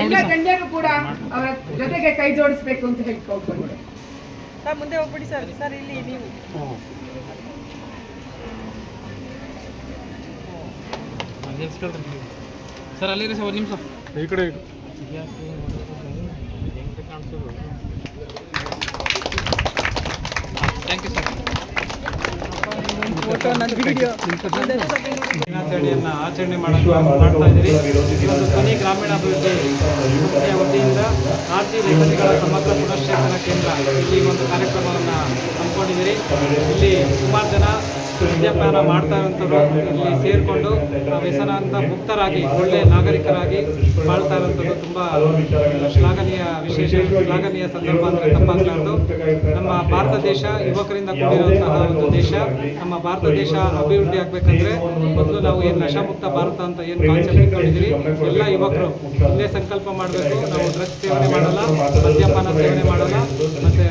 ಎಲ್ಲ ಗಣ್ಯರು ಕೂಡ ಅವರ ಜೊತೆಗೆ ಕೈ ಜೋಡಿಸಬೇಕು ಅಂತ ಹೇಳ್ಕೊಳ್ಕೊಂಡು ಮುಂದೆ ಹೋಗ್ಬಿಡಿ ಸರ್. ಸರ್ ಇಲ್ಲಿ ನೀವು ಸರ್ ಅಲ್ಲಿ ಸರ್ ಒಂದು ನಿಮಿಷ ಈ ಕಡೆ ಥ್ಯಾಂಕ್ ಯು ಸರ್. ದಿನಾಚರಣೆಯನ್ನು ಆಚರಣೆ ಮಾಡ್ತಾ ಇದ್ದೀರಿ. ಇವತ್ತು ಧ್ವನಿ ಗ್ರಾಮೀಣಾಭಿವೃದ್ಧಿ ಸಂಸ್ಥೆಯ ವತಿಯಿಂದ ಆರ್ತಿ ಲೇಖನಿಗಳ ಸಮಗ್ರ ಪುನಶ್ಚೇತನ ಕೇಂದ್ರ ಇಲ್ಲಿ ಒಂದು ಕಾರ್ಯಕ್ರಮವನ್ನು ಹಮ್ಮಿಕೊಂಡಿದ್ದೀರಿ. ಇಲ್ಲಿ ಸುಮಾರು ಜನ ವಿದ್ಯಾಪಾನ ಮಾಡ್ತಾ ಇರುವಂಥವ್ರು ಇಲ್ಲಿ ಸೇರಿಕೊಂಡು ವ್ಯಸನದಿಂದ ಮುಕ್ತರಾಗಿ ಒಳ್ಳೆಯ ನಾಗರಿಕರಾಗಿ ಬಾಳ್ತಾ ಇರುವಂಥದ್ದು ತುಂಬ ಶ್ಲಾಘನೀಯ ಸಂದರ್ಭ ಅಂದರೆ ತಪ್ಪಾಗಲಾರ್ದು. ನಮ್ಮ ಭಾರತ ದೇಶ ಯುವಕರಿಂದ ಕೂಡಿರುವಂತಹ ಒಂದು ದೇಶ. ನಮ್ಮ ಭಾರತ ದೇಶ ಅಭಿವೃದ್ಧಿ ಆಗಬೇಕಂದ್ರೆ ಮೊದಲು ನಾವು ಏನು ನಶಾಮುಕ್ತ ಭಾರತ ಅಂತ ಏನು ಕಾನ್ಸೆಪ್ಟ್ ಇಟ್ಕೊಂಡಿದ್ದೀರಿ, ಎಲ್ಲ ಯುವಕರು ಇಲ್ಲೇ ಸಂಕಲ್ಪ ಮಾಡಬೇಕು. ನಾವು ಡ್ರಗ್ಸ್ ಸೇವನೆ ಮಾಡಲ್ಲ, ಮದ್ಯಪಾನ ಸೇವನೆ ಮಾಡಲ್ಲ, ಮತ್ತು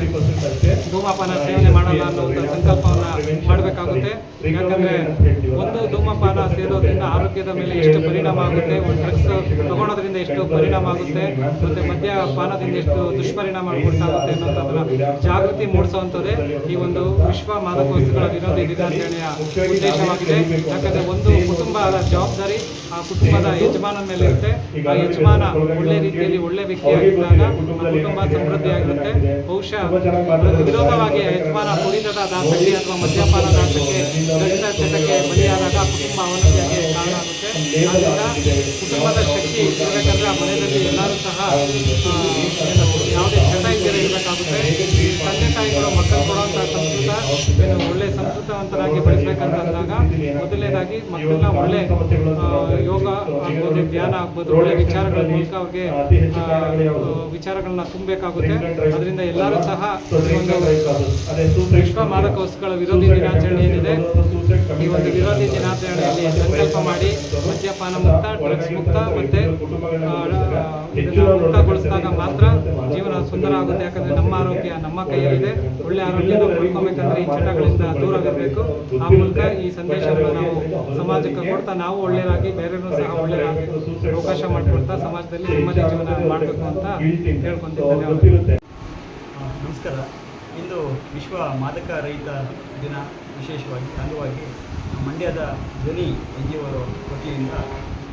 ಧೂಮಪಾನ ಸೇವನೆ ಮಾಡಲ್ಲ ಅನ್ನೋಂಥ ಸಂಕಲ್ಪವನ್ನು ಮಾಡಬೇಕಾಗುತ್ತೆ. ಯಾಕಂದರೆ ಒಂದು ಧೂಮಪಾನ ಸೇರೋದ್ರಿಂದ ಆರೋಗ್ಯದ ಮೇಲೆ ಎಷ್ಟು ಪರಿಣಾಮ ಆಗುತ್ತೆ, ಒಂದು ಡ್ರಗ್ಸ್ ತಗೊಳೋದ್ರಿಂದ ಎಷ್ಟು ಪರಿಣಾಮ ಆಗುತ್ತೆ, ಮತ್ತು ಮದ್ಯಪಾನದಿಂದ ಎಷ್ಟು ದುಷ್ಪರಿಣಾಮ ಉಂಟಾಗುತ್ತೆ ಅನ್ನೋಂಥದ್ದನ್ನ ಜಾಗೃತಿ ಮೂಡಿಸುವಂಥದ್ದೇ ಈ ಒಂದು ವಿಶ್ವ ಮಾದಕ ವಸ್ತುಗಳ ವಿರೋಧಿ ದಿನಾಚರಣೆಯ ಉದ್ದೇಶವಾಗಿದೆ. ಯಾಕಂದರೆ ಒಂದು ಕುಟುಂಬದ ಜವಾಬ್ದಾರಿ ಆ ಕುಟುಂಬದ ಯಜಮಾನನ ಮೇಲೆ ಇರುತ್ತೆ. ಆ ಯಜಮಾನ ಒಳ್ಳೆ ರೀತಿಯಲ್ಲಿ ಒಳ್ಳೆ ವ್ಯಕ್ತಿಯಾಗಿದ್ದಾಗ ಆ ಕುಟುಂಬ ಸಮೃದ್ಧಿಯಾಗಿರುತ್ತೆ. ಬಹುಶಃ ವಿರೋಧವಾಗಿ ಯಜಮಾನ ಕುಡಿತದ ದಾಸಕ್ಕೆ ಅಥವಾ ಮದ್ಯಪಾನ ದಾಸಕ್ಕೆ ಗಂಡ ಚಟಕ್ಕೆ ಬಲಿಯಾದಾಗ ಕುಟುಂಬ ಅವನತಿಯಾಗಿ ಕಾರಣ ಆಗುತ್ತೆ. ಆದ್ದರಿಂದ ಕುಟುಂಬದ ಶಕ್ತಿ ಇರಬೇಕಂದ್ರೆ ಆ ಮನೆಯಲ್ಲಿ ಎಲ್ಲರೂ ಸಹ ಯಾವುದೇ ಚಟ ಇದ್ದರೆ ಇರಬೇಕಾಗುತ್ತೆ. ತಂದೆ ತಾಯಿಗಳು ಮಕ್ಕಳು ಕೊಡುವಂಥ ಸಂಸ್ಕೃತ ಒಳ್ಳೆ ಸಂಸ್ಕೃತವಂತರಾಗಿ ಬೆಳೆಸಬೇಕಂತ ಅಂದಾಗ ಮೊದಲನೇದಾಗಿ ಮಕ್ಕಳನ್ನ ಒಳ್ಳೆ ಯೋಗ ಆಗ್ಬೋದು, ಧ್ಯಾನ ಆಗ್ಬೋದು, ಒಳ್ಳೆ ವಿಚಾರಗಳ ಮೂಲಕ ಅವ್ರಿಗೆ ವಿಚಾರಗಳನ್ನ ತುಂಬಬೇಕಾಗುತ್ತೆ. ಅದರಿಂದ ಎಲ್ಲರೂ ಸಹ ವಿಶ್ವ ಮಾದಕ ವಸ್ತುಗಳ ವಿರೋಧಿ ದಿನಾಚರಣೆ ಏನಿದೆ, ಈ ಒಂದು ವಿರೋಧಿ ದಿನಾಚರಣೆಯಲ್ಲಿ ಸಂಕಲ್ಪ ಮಾಡಿ ಮದ್ಯಪಾನ ಮುಕ್ತ, ಡ್ರಗ್ಸ್ ಮುಕ್ತ ಮತ್ತು ಮುಕ್ತಗೊಳಿಸಿದಾಗ ಮಾತ್ರ ಜೀವನ ಸುಂದರ ಆಗುತ್ತೆ. ಯಾಕಂದರೆ ನಮ್ಮ ಆರೋಗ್ಯ ನಮ್ಮ ಕೈಯಲ್ಲಿದೆ. ಒಳ್ಳೆ ಆರೋಗ್ಯ ನಾವು ಉಳ್ಕೊಬೇಕಂದ್ರೆ ಈ ಚಟಗಳಿಂದ ದೂರವಿರಬೇಕು. ಆ ಮೂಲಕ ಈ ಸಂದೇಶವನ್ನು ನಾವು ಸಮಾಜಕ್ಕೆ ಕೊಡ್ತಾ ನಾವು ಒಳ್ಳೆಯದಾಗಿ ಬೇರೆಯೂ ಸಹ ಒಳ್ಳೆಯದಾಗಿ ಅವಕಾಶ ಮಾಡಿಕೊಡ್ತಾ ಸಮಾಜದಲ್ಲಿ ನೆಮ್ಮದಿ ಜೀವನ ಮಾಡಬೇಕು ಅಂತ ಹೇಳ್ಕೊಂತಿದ್ದೇನೆ. ನಮಸ್ಕಾರ. ಇಂದು ವಿಶ್ವ ಮಾದಕ ರಹಿತ ದಿನ ವಿಶೇಷವಾಗಿ ಅಂಗವಾಗಿ ಮಂಡ್ಯದ ಧ್ವನಿ NGO ವತಿಯಿಂದ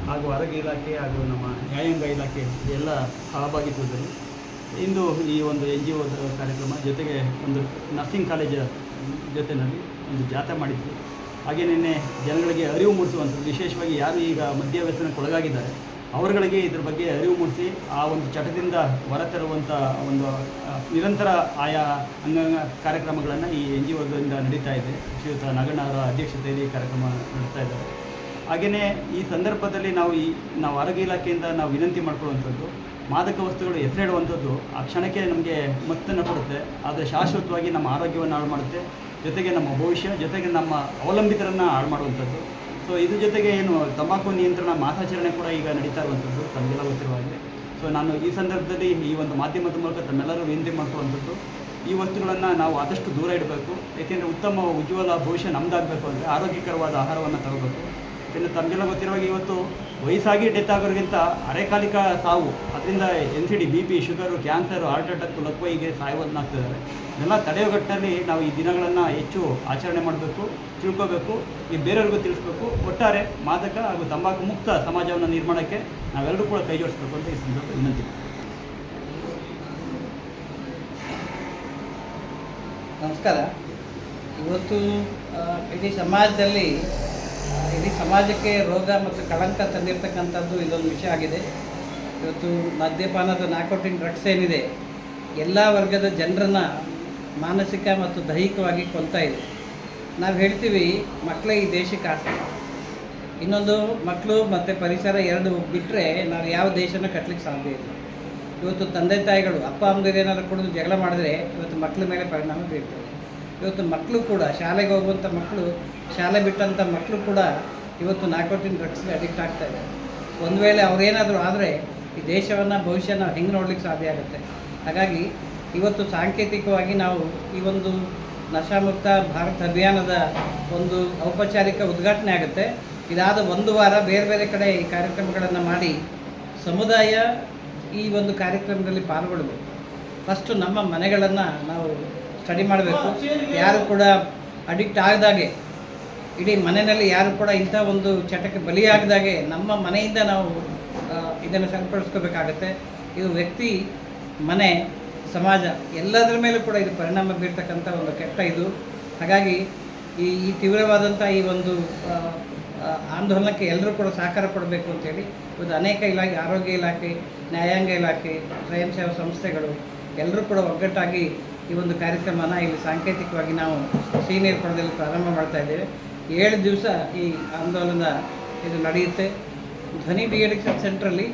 ಹಾಗೂ ಆರೋಗ್ಯ ಇಲಾಖೆ ಹಾಗೂ ನಮ್ಮ ನ್ಯಾಯಾಂಗ ಇಲಾಖೆ ಎಲ್ಲ ಸಹಭಾಗಿತ್ವದಲ್ಲಿ ಇಂದು ಈ ಒಂದು NGO ಕಾರ್ಯಕ್ರಮ ಜೊತೆಗೆ ಒಂದು ನರ್ಸಿಂಗ್ ಕಾಲೇಜ್ ಜೊತೆಯಲ್ಲಿ ಒಂದು ಜಾಥಾ ಮಾಡಿದ್ವಿ. ಹಾಗೆ ನಿನ್ನೆ ಜನಗಳಿಗೆ ಅರಿವು ಮೂಡಿಸುವಂಥದ್ದು, ವಿಶೇಷವಾಗಿ ಯಾರು ಈಗ ಮದ್ಯವ್ಯಸನಕ್ಕೆ ಒಳಗಾಗಿದ್ದಾರೆ ಅವರುಗಳಿಗೆ ಇದ್ರ ಬಗ್ಗೆ ಅರಿವು ಮೂಡಿಸಿ ಆ ಒಂದು ಚಟದಿಂದ ಹೊರತರುವಂಥ ಒಂದು ನಿರಂತರ ಆಯಾ ಕಾರ್ಯಕ್ರಮಗಳನ್ನು ಈ NGOದಿಂದ ನಡೀತಾ ಇದೆ. ಶ್ರೀಯುತ ನಾಗಣ್ಣ ಅವರ ಅಧ್ಯಕ್ಷತೆಯಲ್ಲಿ ಕಾರ್ಯಕ್ರಮ ನಡೀತಾ ಇದ್ದಾರೆ. ಹಾಗೆಯೇ ಈ ಸಂದರ್ಭದಲ್ಲಿ ನಾವು ಆರೋಗ್ಯ ಇಲಾಖೆಯಿಂದ ನಾವು ವಿನಂತಿ ಮಾಡ್ಕೊಳ್ಳುವಂಥದ್ದು, ಮಾದಕ ವಸ್ತುಗಳು ಹೆಸರಿಡುವಂಥದ್ದು ಆ ಕ್ಷಣಕ್ಕೆ ನಮಗೆ ಮತ್ತನ್ನು ಕೊಡುತ್ತೆ, ಆದರೆ ಶಾಶ್ವತವಾಗಿ ನಮ್ಮ ಆರೋಗ್ಯವನ್ನು ಹಾಳು ಮಾಡುತ್ತೆ, ಜೊತೆಗೆ ನಮ್ಮ ಭವಿಷ್ಯ, ಜೊತೆಗೆ ನಮ್ಮ ಅವಲಂಬಿತರನ್ನು ಹಾಳು ಮಾಡುವಂಥದ್ದು. ಸೊ ಇದ್ರ ಜೊತೆಗೆ ಏನು ತಂಬಾಕು ನಿಯಂತ್ರಣ ಮಾಸಾಚರಣೆ ಕೂಡ ಈಗ ನಡೀತಾ ಇರುವಂಥದ್ದು ತಮಗೆಲ್ಲ ಗೊತ್ತಿರುವ ಹಾಗೆ. ಸೊ ನಾನು ಈ ಸಂದರ್ಭದಲ್ಲಿ ಈ ಒಂದು ಮಾಧ್ಯಮದ ಮೂಲಕ ತಮ್ಮೆಲ್ಲರೂ ವಿನಂತಿ ಮಾಡ್ಕೊಳ್ಳುವಂಥದ್ದು, ಈ ವಸ್ತುಗಳನ್ನು ನಾವು ಆದಷ್ಟು ದೂರ ಇಡಬೇಕು. ಏಕೆಂದರೆ ಉತ್ತಮ ಉಜ್ವಲ ಭವಿಷ್ಯ ನಮ್ಮದಾಗಬೇಕು ಅಂದರೆ ಆರೋಗ್ಯಕರವಾದ ಆಹಾರವನ್ನು ತಗೋಬೇಕು. ಇನ್ನು ತಮಗೆಲ್ಲ ಗೊತ್ತಿರುವಾಗ ಇವತ್ತು ವಯಸ್ಸಾಗಿ ಡೆತ್ ಆಗೋರಿಗಿಂತ ಅರೆಕಾಲಿಕ ಸಾವು, ಅದರಿಂದ NCD, BP, sugar, cancer, heart attack, ಲಕ್ವೈಗೆ ಸಾಯುವುದನ್ನಾಗ್ತಿದ್ದಾರೆ. ಇದೆಲ್ಲ ತಡೆಯೋಗಟ್ಟಲ್ಲಿ ನಾವು ಈ ದಿನಗಳನ್ನು ಹೆಚ್ಚು ಆಚರಣೆ ಮಾಡಬೇಕು, ತಿಳ್ಕೋಬೇಕು, ಈ ಬೇರೆಯವ್ರಿಗೂ ತಿಳಿಸ್ಬೇಕು. ಒಟ್ಟಾರೆ ಮಾದಕ ಹಾಗೂ ತಂಬಾಕು ಮುಕ್ತ ಸಮಾಜವನ್ನು ನಿರ್ಮಾಣಕ್ಕೆ ನಾವೆಲ್ಲರೂ ಕೂಡ ಕೈ ಜೋಡಿಸ್ಬೇಕು ಅಂತ ಈ ಸಂದರ್ಭ ವಿನಂತಿ. ನಮಸ್ಕಾರ. ಇವತ್ತು ಇಡೀ ಸಮಾಜದಲ್ಲಿ ಇಡೀ ಸಮಾಜಕ್ಕೆ ರೋಗ ಮತ್ತು ಕಳಂಕ ತಂದಿರತಕ್ಕಂಥದ್ದು ಇದೊಂದು ವಿಷಯ ಆಗಿದೆ. ಇವತ್ತು ಮದ್ಯಪಾನದ ನಾರ್ಕೋಟಿನ್ ಡ್ರಗ್ಸ್ ಏನಿದೆ ಎಲ್ಲ ವರ್ಗದ ಜನರನ್ನು ಮಾನಸಿಕ ಮತ್ತು ದೈಹಿಕವಾಗಿ ಕೊಲ್ತಾ ಇದೆ. ನಾವು ಹೇಳ್ತೀವಿ ಮಕ್ಕಳೇ ಈ ದೇಶಕ್ಕೆ ಆಸ್ತಿ. ಇನ್ನೊಂದು ಮಕ್ಕಳು ಮತ್ತು ಪರಿಸರ ಎರಡು ಬಿಟ್ಟರೆ ನಾವು ಯಾವ ದೇಶನ ಕಟ್ಟಲಿಕ್ಕೆ ಸಾಧ್ಯ ಇಲ್ಲ. ಇವತ್ತು ತಂದೆ ತಾಯಿಗಳು ಅಪ್ಪ ಅಮ್ಮಂದಿರು ಏನಾದರೂ ಕುಡಿದು ಜಗಳ ಮಾಡಿದ್ರೆ ಇವತ್ತು ಮಕ್ಕಳ ಮೇಲೆ ಪರಿಣಾಮ ಬೀರ್ತದೆ. ಇವತ್ತು ಮಕ್ಕಳು ಕೂಡ ಶಾಲೆಗೆ ಹೋಗುವಂಥ ಮಕ್ಕಳು, ಶಾಲೆ ಬಿಟ್ಟಂಥ ಮಕ್ಕಳು ಕೂಡ ಇವತ್ತು ನಾರ್ಕೋಟಿನ್ ಡ್ರಗ್ಸ್ಗೆ ಅಡಿಕ್ಟ್ ಆಗ್ತಾಯಿದ್ದಾರೆ. ಒಂದು ವೇಳೆ ಅವರೇನಾದರೂ ಆದರೆ ಈ ದೇಶವನ್ನು ಭವಿಷ್ಯ ನಾವು ಹೆಂಗೆ ನೋಡ್ಲಿಕ್ಕೆ ಸಾಧ್ಯ ಆಗುತ್ತೆ. ಹಾಗಾಗಿ ಇವತ್ತು ಸಾಂಕೇತಿಕವಾಗಿ ನಾವು ಈ ಒಂದು ನಶಾಮುಕ್ತ ಭಾರತ ಅಭಿಯಾನದ ಒಂದು ಔಪಚಾರಿಕ ಉದ್ಘಾಟನೆ ಆಗುತ್ತೆ. ಇದಾದ ಒಂದು ವಾರ ಬೇರೆ ಬೇರೆ ಕಡೆ ಈ ಕಾರ್ಯಕ್ರಮಗಳನ್ನು ಮಾಡಿ ಸಮುದಾಯ ಈ ಒಂದು ಕಾರ್ಯಕ್ರಮದಲ್ಲಿ ಪಾಲ್ಗೊಳ್ಳಬೇಕು. ಫಸ್ಟು ನಮ್ಮ ಮನೆಗಳನ್ನು ನಾವು ಸ್ಟಡಿ ಮಾಡಬೇಕು. ಯಾರು ಕೂಡ ಅಡಿಕ್ಟ್ ಆಗದಾಗೆ, ಇಡೀ ಮನೆಯಲ್ಲಿ ಯಾರು ಕೂಡ ಇಂಥ ಒಂದು ಚಟಕ್ಕೆ ಬಲಿಯಾಗದಾಗೆ ನಮ್ಮ ಮನೆಯಿಂದ ನಾವು ಇದನ್ನು ಸರಿಪಡಿಸ್ಕೋಬೇಕಾಗತ್ತೆ. ಇದು ವ್ಯಕ್ತಿ, ಮನೆ, ಸಮಾಜ ಎಲ್ಲದರ ಮೇಲೂ ಕೂಡ ಇದು ಪರಿಣಾಮ ಬೀರ್ತಕ್ಕಂಥ ಒಂದು ಕೆಟ್ಟ ಇದು. ಹಾಗಾಗಿ ಈ ತೀವ್ರವಾದಂಥ ಈ ಒಂದು ಆಂದೋಲನಕ್ಕೆ ಎಲ್ಲರೂ ಕೂಡ ಸಹಕಾರ ಕೊಡಬೇಕು ಅಂತೇಳಿ ಇವತ್ತು ಅನೇಕ ಇಲಾಖೆ, ಆರೋಗ್ಯ ಇಲಾಖೆ, ನ್ಯಾಯಾಂಗ ಇಲಾಖೆ, ಸ್ವಯಂ ಸೇವಾ ಸಂಸ್ಥೆಗಳು ಎಲ್ಲರೂ ಕೂಡ ಒಗ್ಗಟ್ಟಾಗಿ ಈ ಒಂದು ಕಾರ್ಯಕ್ರಮನ ಇಲ್ಲಿ ಸಾಂಕೇತಿಕವಾಗಿ ನಾವು ಶ್ರೀನಿವಾಸಪುರದಲ್ಲಿ ಪ್ರಾರಂಭ ಮಾಡ್ತಾ ಇದ್ದೇವೆ. 7 ದಿವಸ ಈ ಆಂದೋಲನ ಇದು ನಡೆಯುತ್ತೆ. ಧ್ವನಿ ಡಿಅಡಿಕ್ಷನ್ ಸೆಂಟ್ರಲ್ಲಿ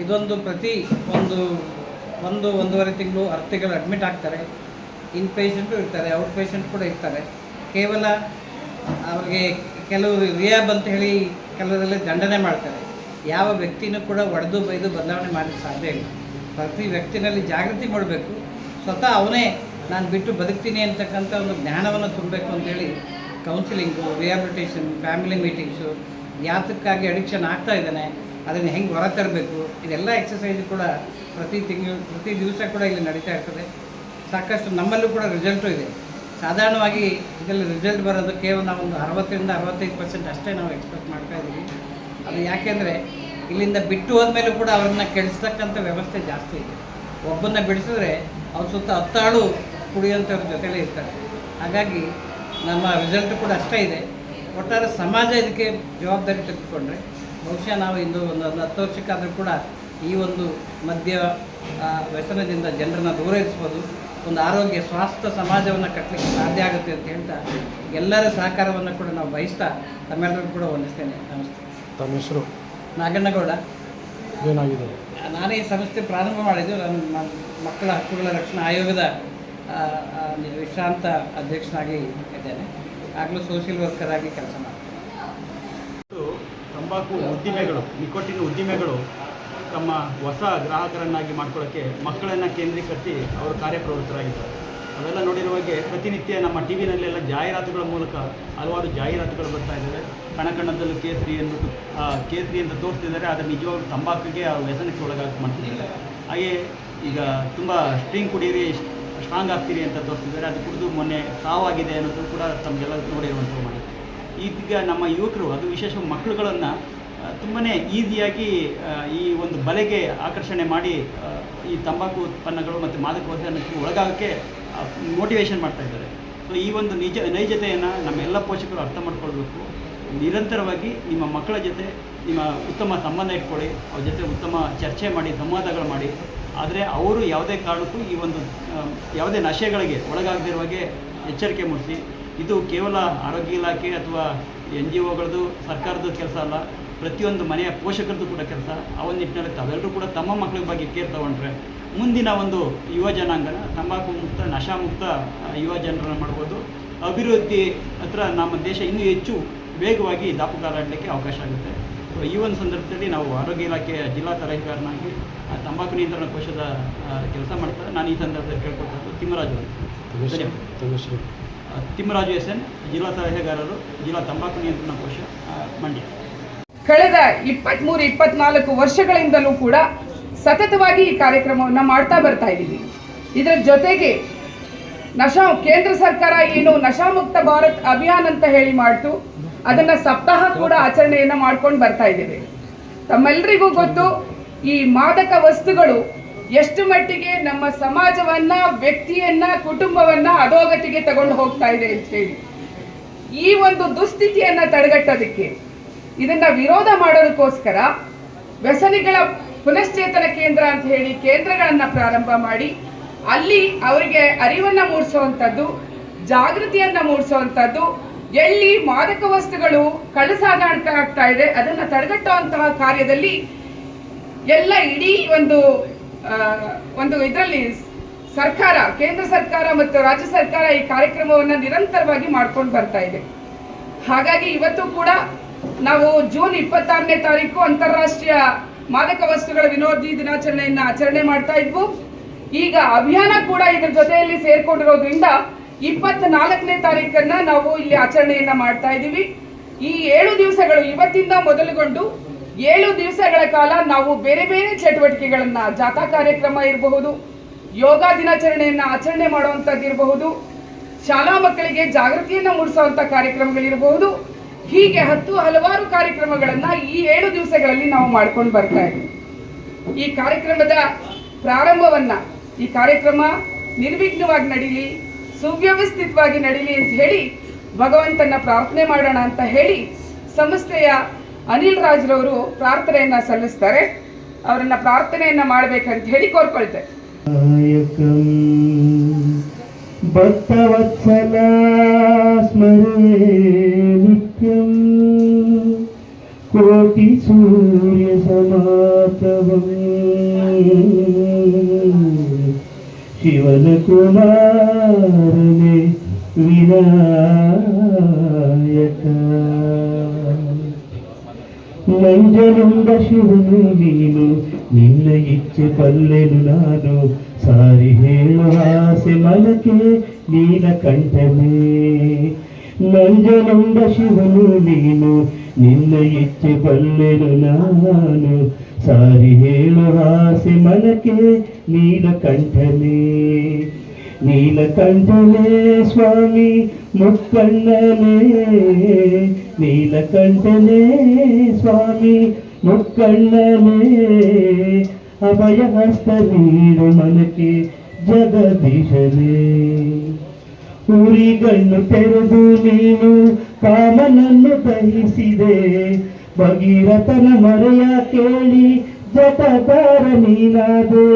ಇದೊಂದು ಪ್ರತಿ ಒಂದೂವರೆ ತಿಂಗಳು 10 ತಿಂಗಳು ಅಡ್ಮಿಟ್ ಆಗ್ತಾರೆ. ಇನ್ ಪೇಷಂಟು ಇರ್ತಾರೆ, ಔಟ್ ಪೇಷಂಟ್ ಕೂಡ ಇರ್ತಾರೆ. ಕೇವಲ ಅವ್ರಿಗೆ ಕೆಲವರು ರಿಯಾಬ್ ಅಂತ ಹೇಳಿ ಕೆಲವರಲ್ಲಿ ದಂಡನೆ ಮಾಡ್ತಾರೆ. ಯಾವ ವ್ಯಕ್ತಿನೂ ಕೂಡ ಒಡೆದು ಬೈದು ಬದಲಾವಣೆ ಮಾಡಲಿಕ್ಕೆ ಸಾಧ್ಯ ಇಲ್ಲ. ಪ್ರತಿ ವ್ಯಕ್ತಿನಲ್ಲಿ ಜಾಗೃತಿ ಮಾಡಬೇಕು. ಸ್ವತಃ ಅವನೇ ನಾನು ಬಿಟ್ಟು ಬದುಕ್ತೀನಿ ಅಂತಕ್ಕಂಥ ಒಂದು ಜ್ಞಾನವನ್ನು ತುಂಬಬೇಕು ಅಂತೇಳಿ ಕೌನ್ಸಿಲಿಂಗು, ರಿಹ್ಯಾಬಿಲಿಟೇಷನ್, ಫ್ಯಾಮಿಲಿ ಮೀಟಿಂಗ್ಸು, ಯಾತಕ್ಕಾಗಿ ಅಡಿಕ್ಷನ್ ಆಗ್ತಾ ಇದ್ದಾನೆ ಅದನ್ನು ಹೆಂಗೆ ಹೊರ ತರಬೇಕು, ಇದೆಲ್ಲ ಎಕ್ಸಸೈಜ್ ಕೂಡ ಪ್ರತಿ ದಿವಸ ಕೂಡ ಇಲ್ಲಿ ನಡೀತಾ ಇರ್ತದೆ. ಸಾಕಷ್ಟು ನಮ್ಮಲ್ಲೂ ಕೂಡ ರಿಸಲ್ಟು ಇದೆ. ಸಾಧಾರಣವಾಗಿ ಇದರಲ್ಲಿ ರಿಸಲ್ಟ್ ಬರೋದು ಕೇವಲ ನಾವೊಂದು 60ರಿಂದ 65% ಅಷ್ಟೇ ನಾವು ಎಕ್ಸ್ಪೆಕ್ಟ್ ಮಾಡ್ತಾ ಇದ್ದೀವಿ. ಅದು ಯಾಕೆಂದರೆ ಇಲ್ಲಿಂದ ಬಿಟ್ಟು ಹೋದ್ಮೇಲೂ ಕೂಡ ಅವ್ರನ್ನ ಕೆಡಿಸ್ತಕ್ಕಂಥ ವ್ಯವಸ್ಥೆ ಜಾಸ್ತಿ ಇದೆ. ಒಬ್ಬನ್ನ ಬಿಡಿಸಿದ್ರೆ ಅವ್ರ ಸುತ್ತ 10 ಆಳು ಕುಡಿಯೋಂಥವ್ರ ಜೊತೆಲೇ ಇರ್ತಾರೆ. ಹಾಗಾಗಿ ನಮ್ಮ ರಿಸಲ್ಟ್ ಕೂಡ ಅಷ್ಟೇ ಇದೆ. ಒಟ್ಟಾರೆ ಸಮಾಜ ಇದಕ್ಕೆ ಜವಾಬ್ದಾರಿ ತೆಗೆದುಕೊಂಡ್ರೆ ಬಹುಶಃ ನಾವು ಇಂದು ಒಂದು 10 ವರ್ಷಕ್ಕಾದರೂ ಕೂಡ ಈ ಒಂದು ಮದ್ಯ ವ್ಯಸನದಿಂದ ಜನರನ್ನು ದೂರ ಇರಿಸ್ಬೋದು. ಒಂದು ಆರೋಗ್ಯ ಸ್ವಾಸ್ಥ್ಯ ಸಮಾಜವನ್ನು ಕಟ್ಟಲಿಕ್ಕೆ ಸಾಧ್ಯ ಆಗುತ್ತೆ ಅಂತ ಹೇಳ್ತಾ ಎಲ್ಲರ ಸಹಕಾರವನ್ನು ಕೂಡ ನಾವು ಬಯಸ್ತಾ ತಮ್ಮೆಲ್ಲರಿಗೂ ಕೂಡ ವಂದಿಸ್ತೇನೆ. ನಮಸ್ತೆ. ತಮ್ಮ ಹೆಸರು? ನಾಗಣ್ಣಗೌಡ. ಏನಾಗಿದೆ? ನಾನೇ ಈ ಸಂಸ್ಥೆ ಪ್ರಾರಂಭ ಮಾಡಿದ್ದು. ನಾನು ಮಕ್ಕಳ ಹಕ್ಕುಗಳ ರಕ್ಷಣಾ ಆಯೋಗದ ವಿಶ್ರಾಂತ ಅಧ್ಯಕ್ಷನಾಗಿ ಇದ್ದೇನೆ. ಆಗಲೂ ಸೋಷಿಯಲ್ ವರ್ಕರ್ ಆಗಿ ಕೆಲಸ ಮಾಡ್ತೀನಿ. ತಂಬಾಕು ಉದ್ದಿಮೆಗಳು, ನಿಕೋಟಿನ್ ಉದ್ದಿಮೆಗಳು ತಮ್ಮ ಹೊಸ ಗ್ರಾಹಕರನ್ನಾಗಿ ಮಾಡ್ಕೊಳ್ಳೋಕ್ಕೆ ಮಕ್ಕಳನ್ನು ಕೇಂದ್ರೀಕರಿಸಿ ಅವರು ಕಾರ್ಯಪ್ರವೃತ್ತರಾಗಿದ್ದಾರೆ. ಅವೆಲ್ಲ ನೋಡಿರುವಾಗೆ ಪ್ರತಿನಿತ್ಯ ನಮ್ಮ ಟಿ ವಿನಲ್ಲೆಲ್ಲ ಜಾಹೀರಾತುಗಳ ಮೂಲಕ ಹಲವಾರು ಜಾಹೀರಾತುಗಳು ಬರ್ತಾ ಇದ್ದಾವೆ. ಕಣಕಣದಲ್ಲೂ ಕೇಸರಿ ಅಂತ ತೋರಿಸ್ತಿದ್ದಾರೆ. ಆದರೆ ನಿಜವಾಗ್ಲೂ ತಂಬಾಕಿಗೆ ಆ ವ್ಯಸನಕ್ಕೆ ಒಳಗಾಗಿ ಮಾಡ್ತಿದ್ದಾರೆ. ಹಾಗೆ ಈಗ ತುಂಬ ಸ್ಟ್ರಿಂಗ್ ಕುಡೀರಿ, ಸ್ಟ್ರಾಂಗ್ ಆಗ್ತೀರಿ ಅಂತ ತೋರಿಸ್ತಿದ್ದಾರೆ. ಅದು ಕುಡಿದು ಮೊನ್ನೆ ಸಾವಾಗಿದೆ ಅನ್ನೋದು ಕೂಡ ತಮಗೆಲ್ಲ ನೋಡಿರುವಂಥ ಮಾಡಿ. ಈಗ ನಮ್ಮ ಯುವಕರು, ಅದು ವಿಶೇಷ ಮಕ್ಕಳುಗಳನ್ನು ತುಂಬಾ ಈಸಿಯಾಗಿ ಈ ಒಂದು ಬಲೆಗೆ ಆಕರ್ಷಣೆ ಮಾಡಿ ಈ ತಂಬಾಕು ಉತ್ಪನ್ನಗಳು ಮತ್ತು ಮಾದಕ ವ್ಯಸನಕ್ಕೆ ಒಳಗಾಗೋಕ್ಕೆ ಮೋಟಿವೇಶನ್ ಮಾಡ್ತಾ ಇದ್ದಾರೆ. ಸೊ ಈ ಒಂದು ನೈಜತೆಯನ್ನು ನಮ್ಮೆಲ್ಲ ಪೋಷಕರು ಅರ್ಥ ಮಾಡ್ಕೊಳ್ಬೇಕು. ನಿರಂತರವಾಗಿ ನಿಮ್ಮ ಮಕ್ಕಳ ಜೊತೆ ನಿಮ್ಮ ಉತ್ತಮ ಸಂಬಂಧ ಇಟ್ಕೊಳ್ಳಿ, ಅವ್ರ ಜೊತೆ ಉತ್ತಮ ಚರ್ಚೆ ಮಾಡಿ, ಸಂವಾದಗಳು ಮಾಡಿ. ಆದರೆ ಅವರು ಯಾವುದೇ ಕಾರಣಕ್ಕೂ ಈ ಒಂದು ಯಾವುದೇ ನಶೆಗಳಿಗೆ ಒಳಗಾಗದಿರುವಾಗೆ ಎಚ್ಚರಿಕೆ ಮೂಡಿಸಿ. ಇದು ಕೇವಲ ಆರೋಗ್ಯ ಇಲಾಖೆ ಅಥವಾ NGOಗಳದ್ದು, ಸರ್ಕಾರದ ಕೆಲಸ ಅಲ್ಲ, ಪ್ರತಿಯೊಂದು ಮನೆಯ ಪೋಷಕರದ್ದು ಕೂಡ ಕೆಲಸ. ಆ ಒಂದು ನಿಟ್ಟಿನಲ್ಲಿ ತಾವೆಲ್ಲರೂ ಕೂಡ ತಮ್ಮ ಮಕ್ಕಳ ಬಗ್ಗೆ ಕೇರ್ ತಗೊಂಡ್ರೆ ಮುಂದಿನ ಒಂದು ಯುವ ಜನಾಂಗನ ತಂಬಾಕು ಮುಕ್ತ, ನಶಾಮುಕ್ತ ಯುವ ಜನರನ್ನು ಮಾಡ್ಬೋದು. ಅಭಿವೃದ್ಧಿ ಹತ್ರ ನಮ್ಮ ದೇಶ ಇನ್ನೂ ಹೆಚ್ಚು ವೇಗವಾಗಿ ದಾಪುಗಾಲಾಡಲಿಕ್ಕೆ ಅವಕಾಶ ಆಗುತ್ತೆ. ಸೊ ಈ ಒಂದು ಸಂದರ್ಭದಲ್ಲಿ ನಾವು ಆರೋಗ್ಯ ಇಲಾಖೆಯ ಜಿಲ್ಲಾ ಸಲಹೆಗಾರನಾಗಿ ತಂಬಾಕು ನಿಯಂತ್ರಣ ಕೋಶದ ಕೆಲಸ ಮಾಡ್ತಾರೆ. ನಾನು ಈ ಸಂದರ್ಭದಲ್ಲಿ ಕೇಳ್ಕೊಳ್ತಾ ತಿಮ್ಮರಾಜು ತಿಮ್ಮರಾಜು SN, ಜಿಲ್ಲಾ ಸಲಹೆಗಾರರು, ಜಿಲ್ಲಾ ತಂಬಾಕು ನಿಯಂತ್ರಣ ಕೋಶ, ಮಂಡ್ಯ. ಕಳೆದ 23-24 ವರ್ಷಗಳಿಂದಲೂ ಕೂಡ ಸತತವಾಗಿ ಈ ಕಾರ್ಯಕ್ರಮವನ್ನು ಮಾಡ್ತಾ ಬರ್ತಾ ಇದ್ದೀವಿ. ಇದರ ಜೊತೆಗೆ ಕೇಂದ್ರ ಸರ್ಕಾರ ಏನು ನಶಾಮುಕ್ತ ಭಾರತ್ ಅಭಿಯಾನ ಅಂತ ಹೇಳಿ ಮಾಡ್ತು, ಅದನ್ನು ಸಪ್ತಾಹ ಕೂಡ ಆಚರಣೆಯನ್ನು ಮಾಡ್ಕೊಂಡು ಬರ್ತಾ ಇದ್ದೇವೆ. ತಮ್ಮೆಲ್ಲರಿಗೂ ಗೊತ್ತು, ಈ ಮಾದಕ ವಸ್ತುಗಳು ಎಷ್ಟು ಮಟ್ಟಿಗೆ ನಮ್ಮ ಸಮಾಜವನ್ನ, ವ್ಯಕ್ತಿಯನ್ನ, ಕುಟುಂಬವನ್ನ ಅಧೋಗತಿಗೆ ತಗೊಂಡು ಹೋಗ್ತಾ ಇದೆ ಅಂತ ಹೇಳಿ. ಈ ಒಂದು ದುಸ್ಥಿತಿಯನ್ನ ತಡೆಗಟ್ಟೋದಕ್ಕೆ, ಇದನ್ನ ವಿರೋಧ ಮಾಡೋದಕ್ಕೋಸ್ಕರ ವ್ಯಸನಿಗಳ ಪುನಶ್ಚೇತನ ಕೇಂದ್ರ ಅಂತ ಹೇಳಿ ಕೇಂದ್ರಗಳನ್ನ ಪ್ರಾರಂಭ ಮಾಡಿ ಅಲ್ಲಿ ಅವರಿಗೆ ಅರಿವನ್ನ ಮೂಡಿಸುವಂಥದ್ದು, ಜಾಗೃತಿಯನ್ನ ಮೂಡಿಸುವಂಥದ್ದು, ಎಲ್ಲಿ ಮಾದಕ ವಸ್ತುಗಳು ಕಳ್ಳಸಾಗಾಣಿಕೆ ಆಗ್ತಾ ಇದೆ ಅದನ್ನು ತಡೆಗಟ್ಟುವಂತಹ ಕಾರ್ಯದಲ್ಲಿ ಎಲ್ಲ ಇಡೀ ಒಂದು ಇದರಲ್ಲಿ ಸರ್ಕಾರ, ಕೇಂದ್ರ ಸರ್ಕಾರ ಮತ್ತು ರಾಜ್ಯ ಸರ್ಕಾರ ಈ ಕಾರ್ಯಕ್ರಮವನ್ನು ನಿರಂತರವಾಗಿ ಮಾಡ್ಕೊಂಡು ಬರ್ತಾ ಇದೆ. ಹಾಗಾಗಿ ಇವತ್ತು ಕೂಡ ನಾವು ಜೂನ್ 26ನೇ ತಾರೀಕು ಅಂತಾರಾಷ್ಟ್ರೀಯ ಮಾದಕ ವಸ್ತುಗಳ ವಿರೋಧಿ ದಿನಾಚರಣೆಯನ್ನು ಆಚರಣೆ ಮಾಡ್ತಾ ಇದ್ವು. ಈಗ ಅಭಿಯಾನ ಕೂಡ ಇದರ ಜೊತೆಯಲ್ಲಿ ಸೇರ್ಕೊಂಡಿರೋದ್ರಿಂದ 24ನೇ ತಾರೀಕನ್ನ ನಾವು ಇಲ್ಲಿ ಆಚರಣೆಯನ್ನ ಮಾಡ್ತಾ ಇದ್ದೀವಿ. ಈ 7 ದಿವಸಗಳು ಇವತ್ತಿಂದ ಮೊದಲುಗೊಂಡು 7 ದಿವಸಗಳ ಕಾಲ ನಾವು ಬೇರೆ ಬೇರೆ ಚಟುವಟಿಕೆಗಳನ್ನ, ಜಾಥಾ ಕಾರ್ಯಕ್ರಮ ಇರಬಹುದು, ಯೋಗ ದಿನಾಚರಣೆಯನ್ನ ಆಚರಣೆ ಮಾಡುವಂಥದ್ದು ಇರಬಹುದು, ಶಾಲಾ ಮಕ್ಕಳಿಗೆ ಜಾಗೃತಿಯನ್ನ ಮೂಡಿಸುವಂಥ ಕಾರ್ಯಕ್ರಮಗಳಿರಬಹುದು, ಹೀಗೆ ಹಲವಾರು ಕಾರ್ಯಕ್ರಮಗಳನ್ನ ಈ 7 ದಿವಸಗಳಲ್ಲಿ ನಾವು ಮಾಡ್ಕೊಂಡು ಬರ್ತಾ ಇದ್ದೀವಿ. ಈ ಕಾರ್ಯಕ್ರಮದ ಪ್ರಾರಂಭವನ್ನ, ಈ ಕಾರ್ಯಕ್ರಮ ನಿರ್ವಿಘ್ನವಾಗಿ ನಡೀಲಿ, ಸುವ್ಯವಸ್ಥಿತವಾಗಿ ನಡೀಲಿ ಅಂತ ಹೇಳಿ ಭಗವಂತನ ಪ್ರಾರ್ಥನೆ ಮಾಡೋಣ ಅಂತ ಹೇಳಿ ಸಂಸ್ಥೆಯ ಅನಿಲ್ ರಾಜ್ರವರು ಪ್ರಾರ್ಥನೆಯನ್ನ ಸಲ್ಲಿಸ್ತಾರೆ. ಅವರನ್ನ ಪ್ರಾರ್ಥನೆಯನ್ನ ಮಾಡಬೇಕಂತ ಹೇಳಿ ಕೋರ್ಕೊಳ್ತೇವೆ. ಭಕ್ತವತ್ಸಲ ಸ್ಮರೇ ನಿತ್ಯಂ ಕೋಟಿ ಸೂರ್ಯ ಸಮಾತವಂ ಶಿವನ ಕುಮಾರನೇ ವಿನಾಯಕ. ನಂಜನುಂಡ ಶಿವನು ನೀನು, ನಿನ್ನ ಇಚ್ಛೆ ಬಲ್ಲೆನು ನಾನು, ಸಾರಿ ಹೇಳುವ ಆಸೆ ಮನಕ್ಕೆ ನೀಲಕಂಠನೇ. ನಂಜನುಂಡ ಶಿವನು ನೀನು, ನಿನ್ನ ಇಚ್ಛೆ ಬಲ್ಲೆನು ನಾನು, ಸಾರಿ ಹೇಳುವ ಆಸೆ ಮನಕ್ಕೆ ನೀಲಕಂಠನೇ. ನೀಲಕಂಠನೇ ಸ್ವಾಮಿ ಮುಕ್ಕಣ್ಣನೇ, ನೀಲಕಂಠನೇ ಸ್ವಾಮಿ ಮುಕ್ಕಣ್ಣನೇ, ಅಭಯ ಹಸ್ತ ನೀಡು ಮನಕ್ಕೆ ಜಗದೀಶನೇ. ಉರಿಗಣ್ಣು ತೆರೆದು ನೀನು ಕಾಮನನ್ನು ದಹಿಸಿದೆ, ಭಗೀರಥನ ಮರೆಯ ಕೇಳಿ ಜಟದಾರ ನೀನಾದೆ.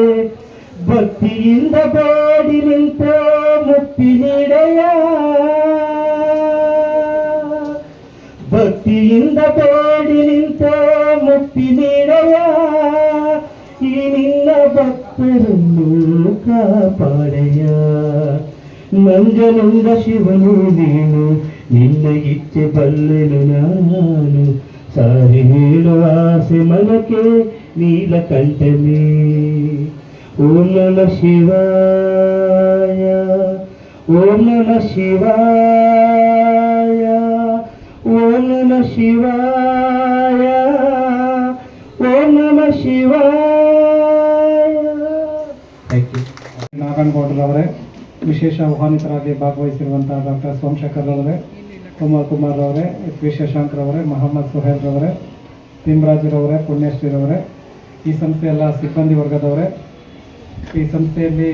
ಭಕ್ತಿಯಿಂದ ಬೇಡಿ ನಿಂತೋ ಮುಕ್ತಿ ನೀಡೆಯ, ಭಕ್ತಿಯಿಂದ ಬೇಡಿ ನಿಂತೋ ಮುಕ್ತಿ ನೀಡೆಯ. ಈ ನಿನ್ನ ಭಕ್ತರನ್ನು ಕಾಪಾಡೆಯ. ನಂಜನುಂಡ ಶಿವನು ನೀನು, ನಿನ್ನ ಇಚ್ಛೆ ಬಲ್ಲೆನು ನಾನು, ಸಾರಿ ಹೇಳುವ ಆಸೆ ಮನಕ್ಕೆ ನೀಲಕಂಠನೇ. ಓಂ ನಮಃ ಶಿವಾಯ, ಓಂ ನಮಃ ಶಿವಾಯ, ಓಂ ನಮಃ ಶಿವಾಯ, ಓಂ ನಮಃ ಶಿವಾಯ. Thank you. ನಾಗನಗೌಡರವರೇ, ವಿಶೇಷ ಆಹ್ವಾನಿತರಾಗಿ ಭಾಗವಹಿಸಿರುವಂತಹ ಡಾಕ್ಟರ್ ಸೋಮಶೇಖರ್ ಅವರೇ, ಕುಮಾರ್ ಅವರೇ, ವಿ ಶಶಾಂಕ್ರವರೇ, ಮೊಹಮ್ಮದ್ ಸುಹೇಲ್ರವರೇ, ತಿಮ್ರಾಜರವರೇ, ಪುಣ್ಯಶ್ರೀರವರೇ, ಈ ಸಂಸ್ಥೆಯ ಎಲ್ಲ ಸಿಬ್ಬಂದಿ ವರ್ಗದವರೇ, ಈ ಸಂಸ್ಥೆಯಲ್ಲಿ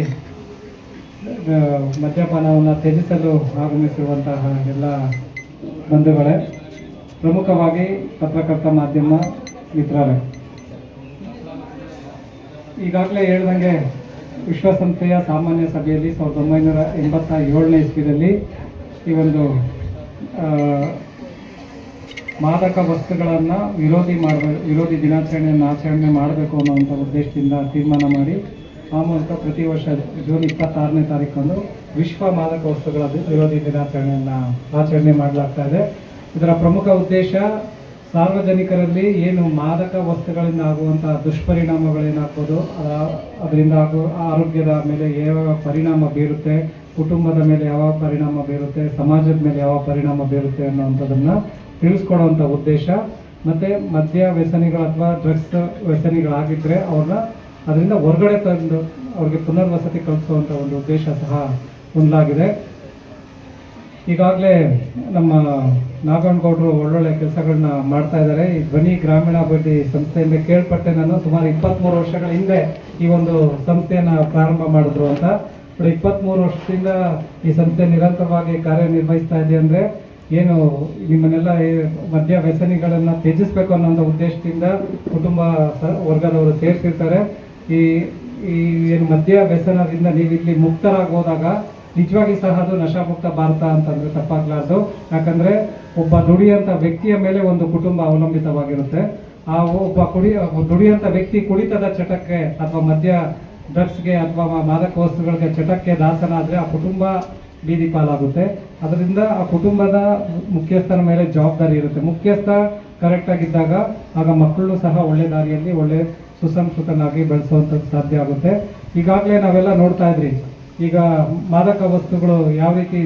ಮದ್ಯಪಾನವನ್ನು ತ್ಯಜಿಸಲು ಆಗಮಿಸಿರುವಂತಹ ಎಲ್ಲ ಬಂಧುಗಳೇ, ಪ್ರಮುಖವಾಗಿ ಪತ್ರಕರ್ತ ಮಾಧ್ಯಮ ಮಿತ್ರರೇ, ಈಗಾಗಲೇ ಹೇಳ್ದಂಗೆ ವಿಶ್ವಸಂಸ್ಥೆಯ ಸಾಮಾನ್ಯ ಸಭೆಯಲ್ಲಿ 1987ನೇ ಇಸ್ವಿಯಲ್ಲಿ ಈ ಒಂದು ಮಾದಕ ವಸ್ತುಗಳನ್ನು ವಿರೋಧಿ ದಿನಾಚರಣೆಯನ್ನು ಆಚರಣೆ ಮಾಡಬೇಕು ಅನ್ನುವಂಥ ಉದ್ದೇಶದಿಂದ ತೀರ್ಮಾನ ಮಾಡಿ ಆ ಮೂಲಕ ಪ್ರತಿ ವರ್ಷ ಜೂನ್ 26ನೇ ತಾರೀಕಂದು ವಿಶ್ವ ಮಾದಕ ವಸ್ತುಗಳ ವಿರೋಧಿ ದಿನಾಚರಣೆಯನ್ನು ಆಚರಣೆ ಮಾಡಲಾಗ್ತಾ ಇದೆ. ಇದರ ಪ್ರಮುಖ ಉದ್ದೇಶ ಸಾರ್ವಜನಿಕರಲ್ಲಿ ಏನು ಮಾದಕ ವಸ್ತುಗಳಿಂದ ಆಗುವಂತಹ ದುಷ್ಪರಿಣಾಮಗಳೇನಾಗ್ಬೋದು, ಅದರಿಂದ ಆಗುವ ಆರೋಗ್ಯದ ಮೇಲೆ ಯಾವ ಪರಿಣಾಮ ಬೀರುತ್ತೆ, ಕುಟುಂಬದ ಮೇಲೆ ಯಾವ ಪರಿಣಾಮ ಬೀರುತ್ತೆ, ಸಮಾಜದ ಮೇಲೆ ಯಾವ ಪರಿಣಾಮ ಬೀರುತ್ತೆ ಅನ್ನೋವಂಥದ್ದನ್ನು ತಿಳಿಸ್ಕೊಡುವಂಥ ಉದ್ದೇಶ ಮತ್ತು ಮದ್ಯ ವ್ಯಸನಿಗಳು ಅಥವಾ ಡ್ರಗ್ಸ್ ವ್ಯಸನಿಗಳಾಗಿದ್ದರೆ ಅವ್ರನ್ನ ಅದರಿಂದ ಹೊರಗಡೆ ತಂದು ಅವ್ರಿಗೆ ಪುನರ್ವಸತಿ ಕಲಿಸುವಂಥ ಒಂದು ಉದ್ದೇಶ ಸಹ ಹೊಂದಲಾಗಿದೆ. ಈಗಾಗಲೇ ನಮ್ಮ ನಾಗನಗೌಡರು ಒಳ್ಳೊಳ್ಳೆ ಕೆಲಸಗಳನ್ನ ಮಾಡ್ತಾ ಇದ್ದಾರೆ. ಈ ಧ್ವನಿ ಗ್ರಾಮೀಣಾಭಿವೃದ್ಧಿ ಸಂಸ್ಥೆಯಿಂದ ಕೇಳ್ಪಟ್ಟೆ ನಾನು ಸುಮಾರು 23 ವರ್ಷಗಳ ಹಿಂದೆ ಈ ಒಂದು ಸಂಸ್ಥೆಯನ್ನು ಪ್ರಾರಂಭ ಮಾಡಿದ್ರು ಅಂತ. 23 ವರ್ಷದಿಂದ ಈ ಸಂಸ್ಥೆ ನಿರಂತರವಾಗಿ ಕಾರ್ಯನಿರ್ವಹಿಸ್ತಾ ಇದೆ. ಅಂದರೆ ಏನು ನಿಮ್ಮನ್ನೆಲ್ಲ ಮದ್ಯ ವ್ಯಸನಿಗಳನ್ನು ತ್ಯಜಿಸಬೇಕು ಅನ್ನೋ ಉದ್ದೇಶದಿಂದ ಕುಟುಂಬ ವರ್ಗದವರು ಸೇರಿಸಿರ್ತಾರೆ. ಈ ಏನು ಮದ್ಯ ವ್ಯಸನದಿಂದ ನೀವು ಇಲ್ಲಿ ಮುಕ್ತರಾಗೋದಾಗ ನಿಜವಾಗಿ ಸಹ ಅದು ನಶಾಮುಕ್ತ ಭಾರತ ಅಂತಂದರೆ ತಪ್ಪಾಗಲಾರ್ದು. ಯಾಕಂದರೆ ಒಬ್ಬ ದುಡಿಯಂಥ ವ್ಯಕ್ತಿಯ ಮೇಲೆ ಒಂದು ಕುಟುಂಬ ಅವಲಂಬಿತವಾಗಿರುತ್ತೆ. ಆ ದುಡಿಯಂಥ ವ್ಯಕ್ತಿ ಕುಡಿತದ ಚಟಕ್ಕೆ ಅಥವಾ ಮದ್ಯ ಡ್ರಗ್ಸ್ಗೆ ಅಥವಾ ಮಾದಕ ವಸ್ತುಗಳಿಗೆ ಚಟಕ್ಕೆ ದಾಸನಾದರೆ ಆ ಕುಟುಂಬ ಬೀದಿ ಪಾಲಾಗುತ್ತೆ. ಅದರಿಂದ ಆ ಕುಟುಂಬದ ಮುಖ್ಯಸ್ಥನ ಮೇಲೆ ಜವಾಬ್ದಾರಿ ಇರುತ್ತೆ. ಮುಖ್ಯಸ್ಥ ಕರೆಕ್ಟಾಗಿದ್ದಾಗ ಆಗ ಮಕ್ಕಳು ಸಹ ಒಳ್ಳೆ ದಾರಿಯಲ್ಲಿ ಒಳ್ಳೆ ಸುಸಂಸ್ಕೃತನಾಗಿ ಬೆಳೆಸುವಂಥದ್ದು ಸಾಧ್ಯ ಆಗುತ್ತೆ. ಈಗಾಗಲೇ ನಾವೆಲ್ಲ ನೋಡ್ತಾ ಇದ್ರಿ, ಈಗ ಮಾದಕ ವಸ್ತುಗಳು ಯಾವ ರೀತಿ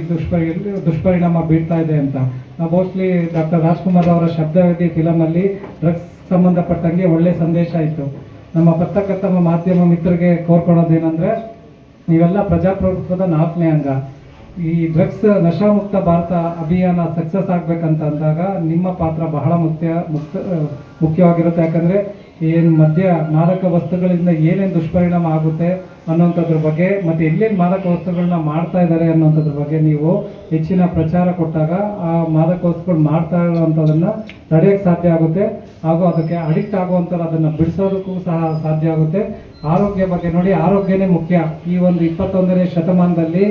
ದುಷ್ಪರಿಣಾಮ ಬೀರ್ತಾ ಇದೆ ಅಂತ. ನಾವು ಮೋಸ್ಟ್ಲಿ ಡಾಕ್ಟರ್ ರಾಜ್ಕುಮಾರ್ ಅವರ ಶಬ್ದವೇದಿ ಫಿಲಮಲ್ಲಿ ಡ್ರಗ್ಸ್ ಸಂಬಂಧಪಟ್ಟಂಗೆ ಒಳ್ಳೆ ಸಂದೇಶ ಇತ್ತು. ನಮ್ಮ ಪತ್ರಕರ್ತ ಮಾಧ್ಯಮ ಮಿತ್ರರಿಗೆ ಕೋರ್ಕೊಳ್ಳೋದೇನೆಂದರೆ, ನೀವೆಲ್ಲ ಪ್ರಜಾಪ್ರಭುತ್ವದ 4ನೇ ಅಂಗ. ಈ ಡ್ರಗ್ಸ್ ನಶಾಮುಕ್ತ ಭಾರತ ಅಭಿಯಾನ ಸಕ್ಸಸ್ ಆಗಬೇಕಂತ ಅಂದಾಗ ನಿಮ್ಮ ಪಾತ್ರ ಬಹಳ ಮುಖ್ಯವಾಗಿರುತ್ತೆ. ಯಾಕಂದರೆ ಏನು ಮಾದಕ ವಸ್ತುಗಳಿಂದ ಏನೇನು ದುಷ್ಪರಿಣಾಮ ಆಗುತ್ತೆ ಅನ್ನೋಂಥದ್ರ ಬಗ್ಗೆ ಮತ್ತು ಎಲ್ಲೆಲ್ಲಿ ಮಾದಕ ವಸ್ತುಗಳನ್ನ ಮಾಡ್ತಾ ಇದ್ದಾರೆ ಅನ್ನೋಂಥದ್ರ ಬಗ್ಗೆ ನೀವು ಹೆಚ್ಚಿನ ಪ್ರಚಾರ ಕೊಟ್ಟಾಗ ಆ ಮಾದಕ ವಸ್ತುಗಳು ಮಾಡ್ತಾ ಇರೋವಂಥದ್ದನ್ನು ತಡೆಯೋಕ್ಕೆ ಸಾಧ್ಯ ಆಗುತ್ತೆ. ಹಾಗೂ ಅದಕ್ಕೆ ಅಡಿಕ್ಟ್ ಆಗುವಂಥದ್ದು ಅದನ್ನು ಬಿಡಿಸೋದಕ್ಕೂ ಸಹ ಸಾಧ್ಯ ಆಗುತ್ತೆ. ಆರೋಗ್ಯ ಬಗ್ಗೆ ನೋಡಿ, ಆರೋಗ್ಯನೇ ಮುಖ್ಯ. ಈ ಒಂದು 21ನೇ ಶತಮಾನದಲ್ಲಿ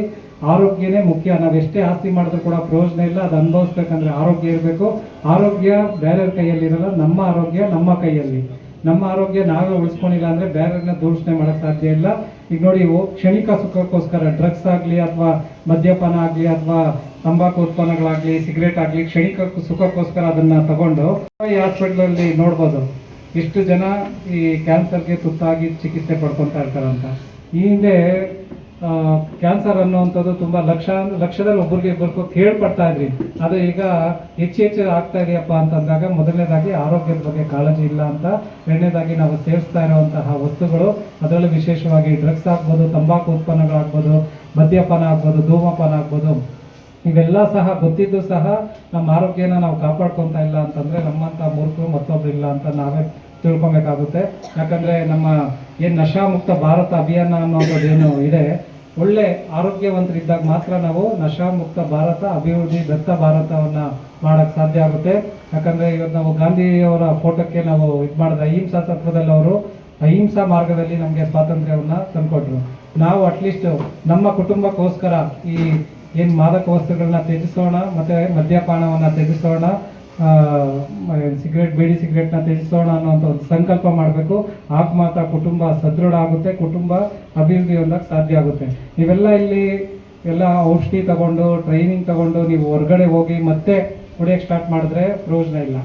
ಆರೋಗ್ಯನೇ ಮುಖ್ಯ. ನಾವು ಎಷ್ಟೇ ಆಸ್ತಿ ಮಾಡಿದ್ರೂ ಕೂಡ ಪ್ರಯೋಜನ ಇಲ್ಲ. ಅದು ಅನುಭವಿಸ್ಬೇಕಂದ್ರೆ ಆರೋಗ್ಯ ಇರಬೇಕು. ಆರೋಗ್ಯ ಬೇರೆಯವ್ರ ಕೈಯಲ್ಲಿ ಇರಲ್ಲ, ನಮ್ಮ ಆರೋಗ್ಯ ನಮ್ಮ ಕೈಯಲ್ಲಿ. ನಮ್ಮ ಆರೋಗ್ಯ ನಾವೇ ಉಳಿಸ್ಕೊಂಡಿಲ್ಲ ಅಂದರೆ ಬೇರೆಯವ್ರನ್ನ ದೂಷಣೆ ಮಾಡೋಕ್ಕೆ ಸಾಧ್ಯ ಇಲ್ಲ. ಈಗ ನೋಡಿ, ಕ್ಷಣಿಕ ಸುಖಕ್ಕೋಸ್ಕರ ಡ್ರಗ್ಸ್ ಆಗಲಿ ಅಥವಾ ಮದ್ಯಪಾನ ಆಗಲಿ ಅಥವಾ ತಂಬಾಕು ಉತ್ಪನ್ನಗಳಾಗಲಿ ಸಿಗರೇಟ್ ಆಗಲಿ ಕ್ಷಣಿಕ ಸುಖಕ್ಕೋಸ್ಕರ ಅದನ್ನು ತಗೊಂಡು ಈ ಹಾಸ್ಪಿಟ್ಲಲ್ಲಿ ನೋಡ್ಬೋದು ಎಷ್ಟು ಜನ ಈ ಕ್ಯಾನ್ಸರ್ಗೆ ತುತ್ತಾಗಿ ಚಿಕಿತ್ಸೆ ಪಡ್ಕೊತಾ ಇರ್ತಾರಂತ. ಈ ಹಿಂದೆ ಕ್ಯಾನ್ಸರ್ ಅನ್ನುವಂಥದ್ದು ತುಂಬ ಲಕ್ಷದಲ್ಲಿ ಒಬ್ಬರಿಗೂ ಕೇಳ್ಪಡ್ತಾ ಇದ್ರಿ. ಅದು ಈಗ ಹೆಚ್ಚು ಆಗ್ತಾ ಇದೆಯಪ್ಪ ಅಂತಂದಾಗ ಮೊದಲನೇದಾಗಿ ಆರೋಗ್ಯದ ಬಗ್ಗೆ ಕಾಳಜಿ ಇಲ್ಲ ಅಂತ, ಎರಡನೇದಾಗಿ ನಾವು ಸೇವಿಸ್ತಾ ಇರುವಂತಹ ವಸ್ತುಗಳು, ಅದರಲ್ಲೂ ವಿಶೇಷವಾಗಿ ಡ್ರಗ್ಸ್ ಆಗ್ಬೋದು, ತಂಬಾಕು ಉತ್ಪನ್ನಗಳಾಗ್ಬೋದು, ಮದ್ಯಪಾನ ಆಗ್ಬೋದು, ಧೂಮಪಾನ ಆಗ್ಬೋದು, ಇವೆಲ್ಲ ಸಹ ಗೊತ್ತಿದ್ದು ಸಹ ನಮ್ಮ ಆರೋಗ್ಯನ ನಾವು ಕಾಪಾಡ್ಕೊತಾ ಇಲ್ಲ ಅಂತಂದರೆ ನಮ್ಮಂಥ ಮೂರ್ಖರು ಮತ್ತೊಬ್ರು ಇಲ್ಲ ಅಂತ ನಾವೇ ತಿಳ್ಕೊಬೇಕಾಗುತ್ತೆ. ಯಾಕಂದರೆ ನಮ್ಮ ಏನು ನಶಾಮುಕ್ತ ಭಾರತ ಅಭಿಯಾನ ಅನ್ನೋದೇನು ಇದೆ, ಒಳ್ಳೆ ಆರೋಗ್ಯವಂತರಿದ್ದಾಗ ಮಾತ್ರ ನಾವು ನಶಾಮುಕ್ತ ಭಾರತ ಅಭಿವೃದ್ಧಿ ದತ್ತ ಭಾರತವನ್ನು ಮಾಡೋಕ್ಕೆ ಸಾಧ್ಯ ಆಗುತ್ತೆ. ಯಾಕಂದರೆ ಇವತ್ತು ನಾವು ಗಾಂಧಿಯವರ ಫೋಟೋಕ್ಕೆ ನಾವು ಇದು ಮಾಡಿದ್ರೆ ಅಹಿಂಸಾ ತತ್ವದಲ್ಲಿ ಅವರು ಅಹಿಂಸಾ ಮಾರ್ಗದಲ್ಲಿ ನಮಗೆ ಸ್ವಾತಂತ್ರ್ಯವನ್ನು ತಂದುಕೊಟ್ರು. ನಾವು ಅಟ್ಲೀಸ್ಟ್ ನಮ್ಮ ಕುಟುಂಬಕ್ಕೋಸ್ಕರ ಈ ಏನು ಮಾದಕ ವಸ್ತುಗಳನ್ನ ತ್ಯಜಿಸೋಣ, ಮತ್ತು ಮದ್ಯಪಾನವನ್ನು ತ್ಯಜಿಸೋಣ, ಬೀಡಿ ಸಿಗರೇಟ್ನ ತ್ಯಜಿಸೋಣ ಅನ್ನೋಂಥ ಒಂದು ಸಂಕಲ್ಪ ಮಾಡಬೇಕು. ಆಗ ಮಾತ್ರ ಕುಟುಂಬ ಸದೃಢ ಆಗುತ್ತೆ, ಕುಟುಂಬ ಅಭಿವೃದ್ಧಿ ಹೊಂದಕ್ಕೆ ಸಾಧ್ಯ ಆಗುತ್ತೆ. ನೀವೆಲ್ಲ ಇಲ್ಲಿ ಎಲ್ಲ ಔಷಧಿ ತಗೊಂಡು ಟ್ರೈನಿಂಗ್ ತಗೊಂಡು ನೀವು ಹೊರಗಡೆ ಹೋಗಿ ಮತ್ತೆ ಕುಡಿಯೋಕ್ಕೆ ಸ್ಟಾರ್ಟ್ ಮಾಡಿದ್ರೆ ಪ್ರಯೋಜನ ಇಲ್ಲ.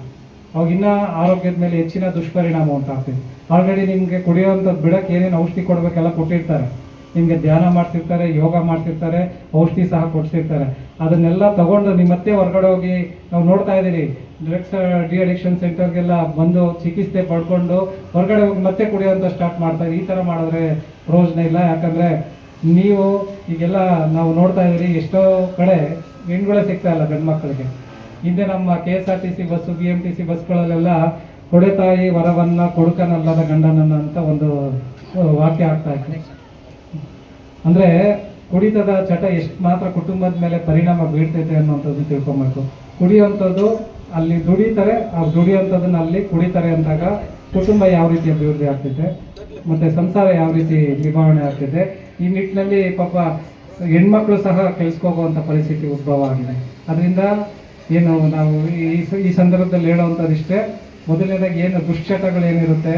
ಅವಾಗಿನ್ನ ಆರೋಗ್ಯದ ಮೇಲೆ ಹೆಚ್ಚಿನ ದುಷ್ಪರಿಣಾಮ ಉಂಟಾಗ್ತದೆ. ಆಲ್ರೆಡಿ ನಿಮಗೆ ಕುಡಿಯೋವಂಥದ್ದು ಬಿಡೋಕ್ಕೆ ಏನೇನು ಔಷಧಿ ಕೊಡಬೇಕೆಲ್ಲ ಕೊಟ್ಟಿರ್ತಾರೆ. ನಿಮಗೆ ಧ್ಯಾನ ಮಾಡ್ತಿರ್ತಾರೆ, ಯೋಗ ಮಾಡ್ತಿರ್ತಾರೆ, ಔಷಧಿ ಸಹ ಕೊಡ್ಸಿರ್ತಾರೆ. ಅದನ್ನೆಲ್ಲ ತಗೊಂಡು ನೀವು ಮತ್ತೆ ಹೊರಗಡೆ ಹೋಗಿ ನಾವು ನೋಡ್ತಾ ಇದ್ದೀರಿ, ಡ್ರಗ್ಸ್ ಡಿ ಅಡಿಕ್ಷನ್ ಸೆಂಟರ್ಗೆಲ್ಲ ಬಂದು ಚಿಕಿತ್ಸೆ ಪಡ್ಕೊಂಡು ಹೊರಗಡೆ ಹೋಗಿ ಮತ್ತೆ ಕುಡಿಯೋಂಥ ಸ್ಟಾರ್ಟ್ ಮಾಡ್ತಾರೆ. ಈ ಥರ ಮಾಡಿದ್ರೆ ಪ್ರಯೋಜನ ಇಲ್ಲ. ಯಾಕಂದರೆ ನೀವು ಈಗೆಲ್ಲ ನಾವು ನೋಡ್ತಾ ಇದ್ದೀರಿ, ಎಷ್ಟೋ ಕಡೆ ಹೆಣ್ಗಳೇ ಸಿಗ್ತಾ ಇಲ್ಲ ಗಂಡು ಮಕ್ಕಳಿಗೆ. ಹಿಂದೆ ನಮ್ಮ KSRTC ಬಸ್ಸು, BMTC ಬಸ್ಗಳಲ್ಲೆಲ್ಲ ಕೊಡೆತಾಯಿ ವರವನ್ನ ಕೊಡುಕನಲ್ಲದ ಗಂಡನನ್ನ ಅಂತ ಒಂದು ವಾಕ್ಯ ಆಗ್ತಾ ಇದೆ. ಅಂದರೆ ಕುಡಿತದ ಚಟ ಎಷ್ಟು ಮಾತ್ರ ಕುಟುಂಬದ ಮೇಲೆ ಪರಿಣಾಮ ಬೀಳ್ತೈತೆ ಅನ್ನುವಂಥದ್ದು ತಿಳ್ಕೊಬೇಕು. ಕುಡಿಯುವಂಥದ್ದು ಅಲ್ಲಿ ದುಡಿತಾರೆ, ಆ ದುಡಿಯುವಂಥದ್ದನ್ನ ಅಲ್ಲಿ ಕುಡಿತಾರೆ ಅಂದಾಗ ಕುಟುಂಬ ಯಾವ ರೀತಿ ಅಭಿವೃದ್ಧಿ ಆಗ್ತೈತೆ ಮತ್ತು ಸಂಸಾರ ಯಾವ ರೀತಿ ನಿಭಾವಣೆ ಆಗ್ತೈತೆ. ಈ ನಿಟ್ಟಿನಲ್ಲಿ ಪಾಪ ಹೆಣ್ಮಕ್ಳು ಸಹ ಕೆಲ್ಸಕ್ಕೋಗುವಂಥ ಪರಿಸ್ಥಿತಿ ಉದ್ಭವ ಆಗಿದೆ. ಅದರಿಂದ ಏನು ನಾವು ಈ ಸಂದರ್ಭದಲ್ಲಿ ಹೇಳೋವಂಥದ್ದಿಷ್ಟೇ, ಮೊದಲನೇದಾಗಿ ಏನು ದುಶ್ಚಟಗಳೇನಿರುತ್ತೆ,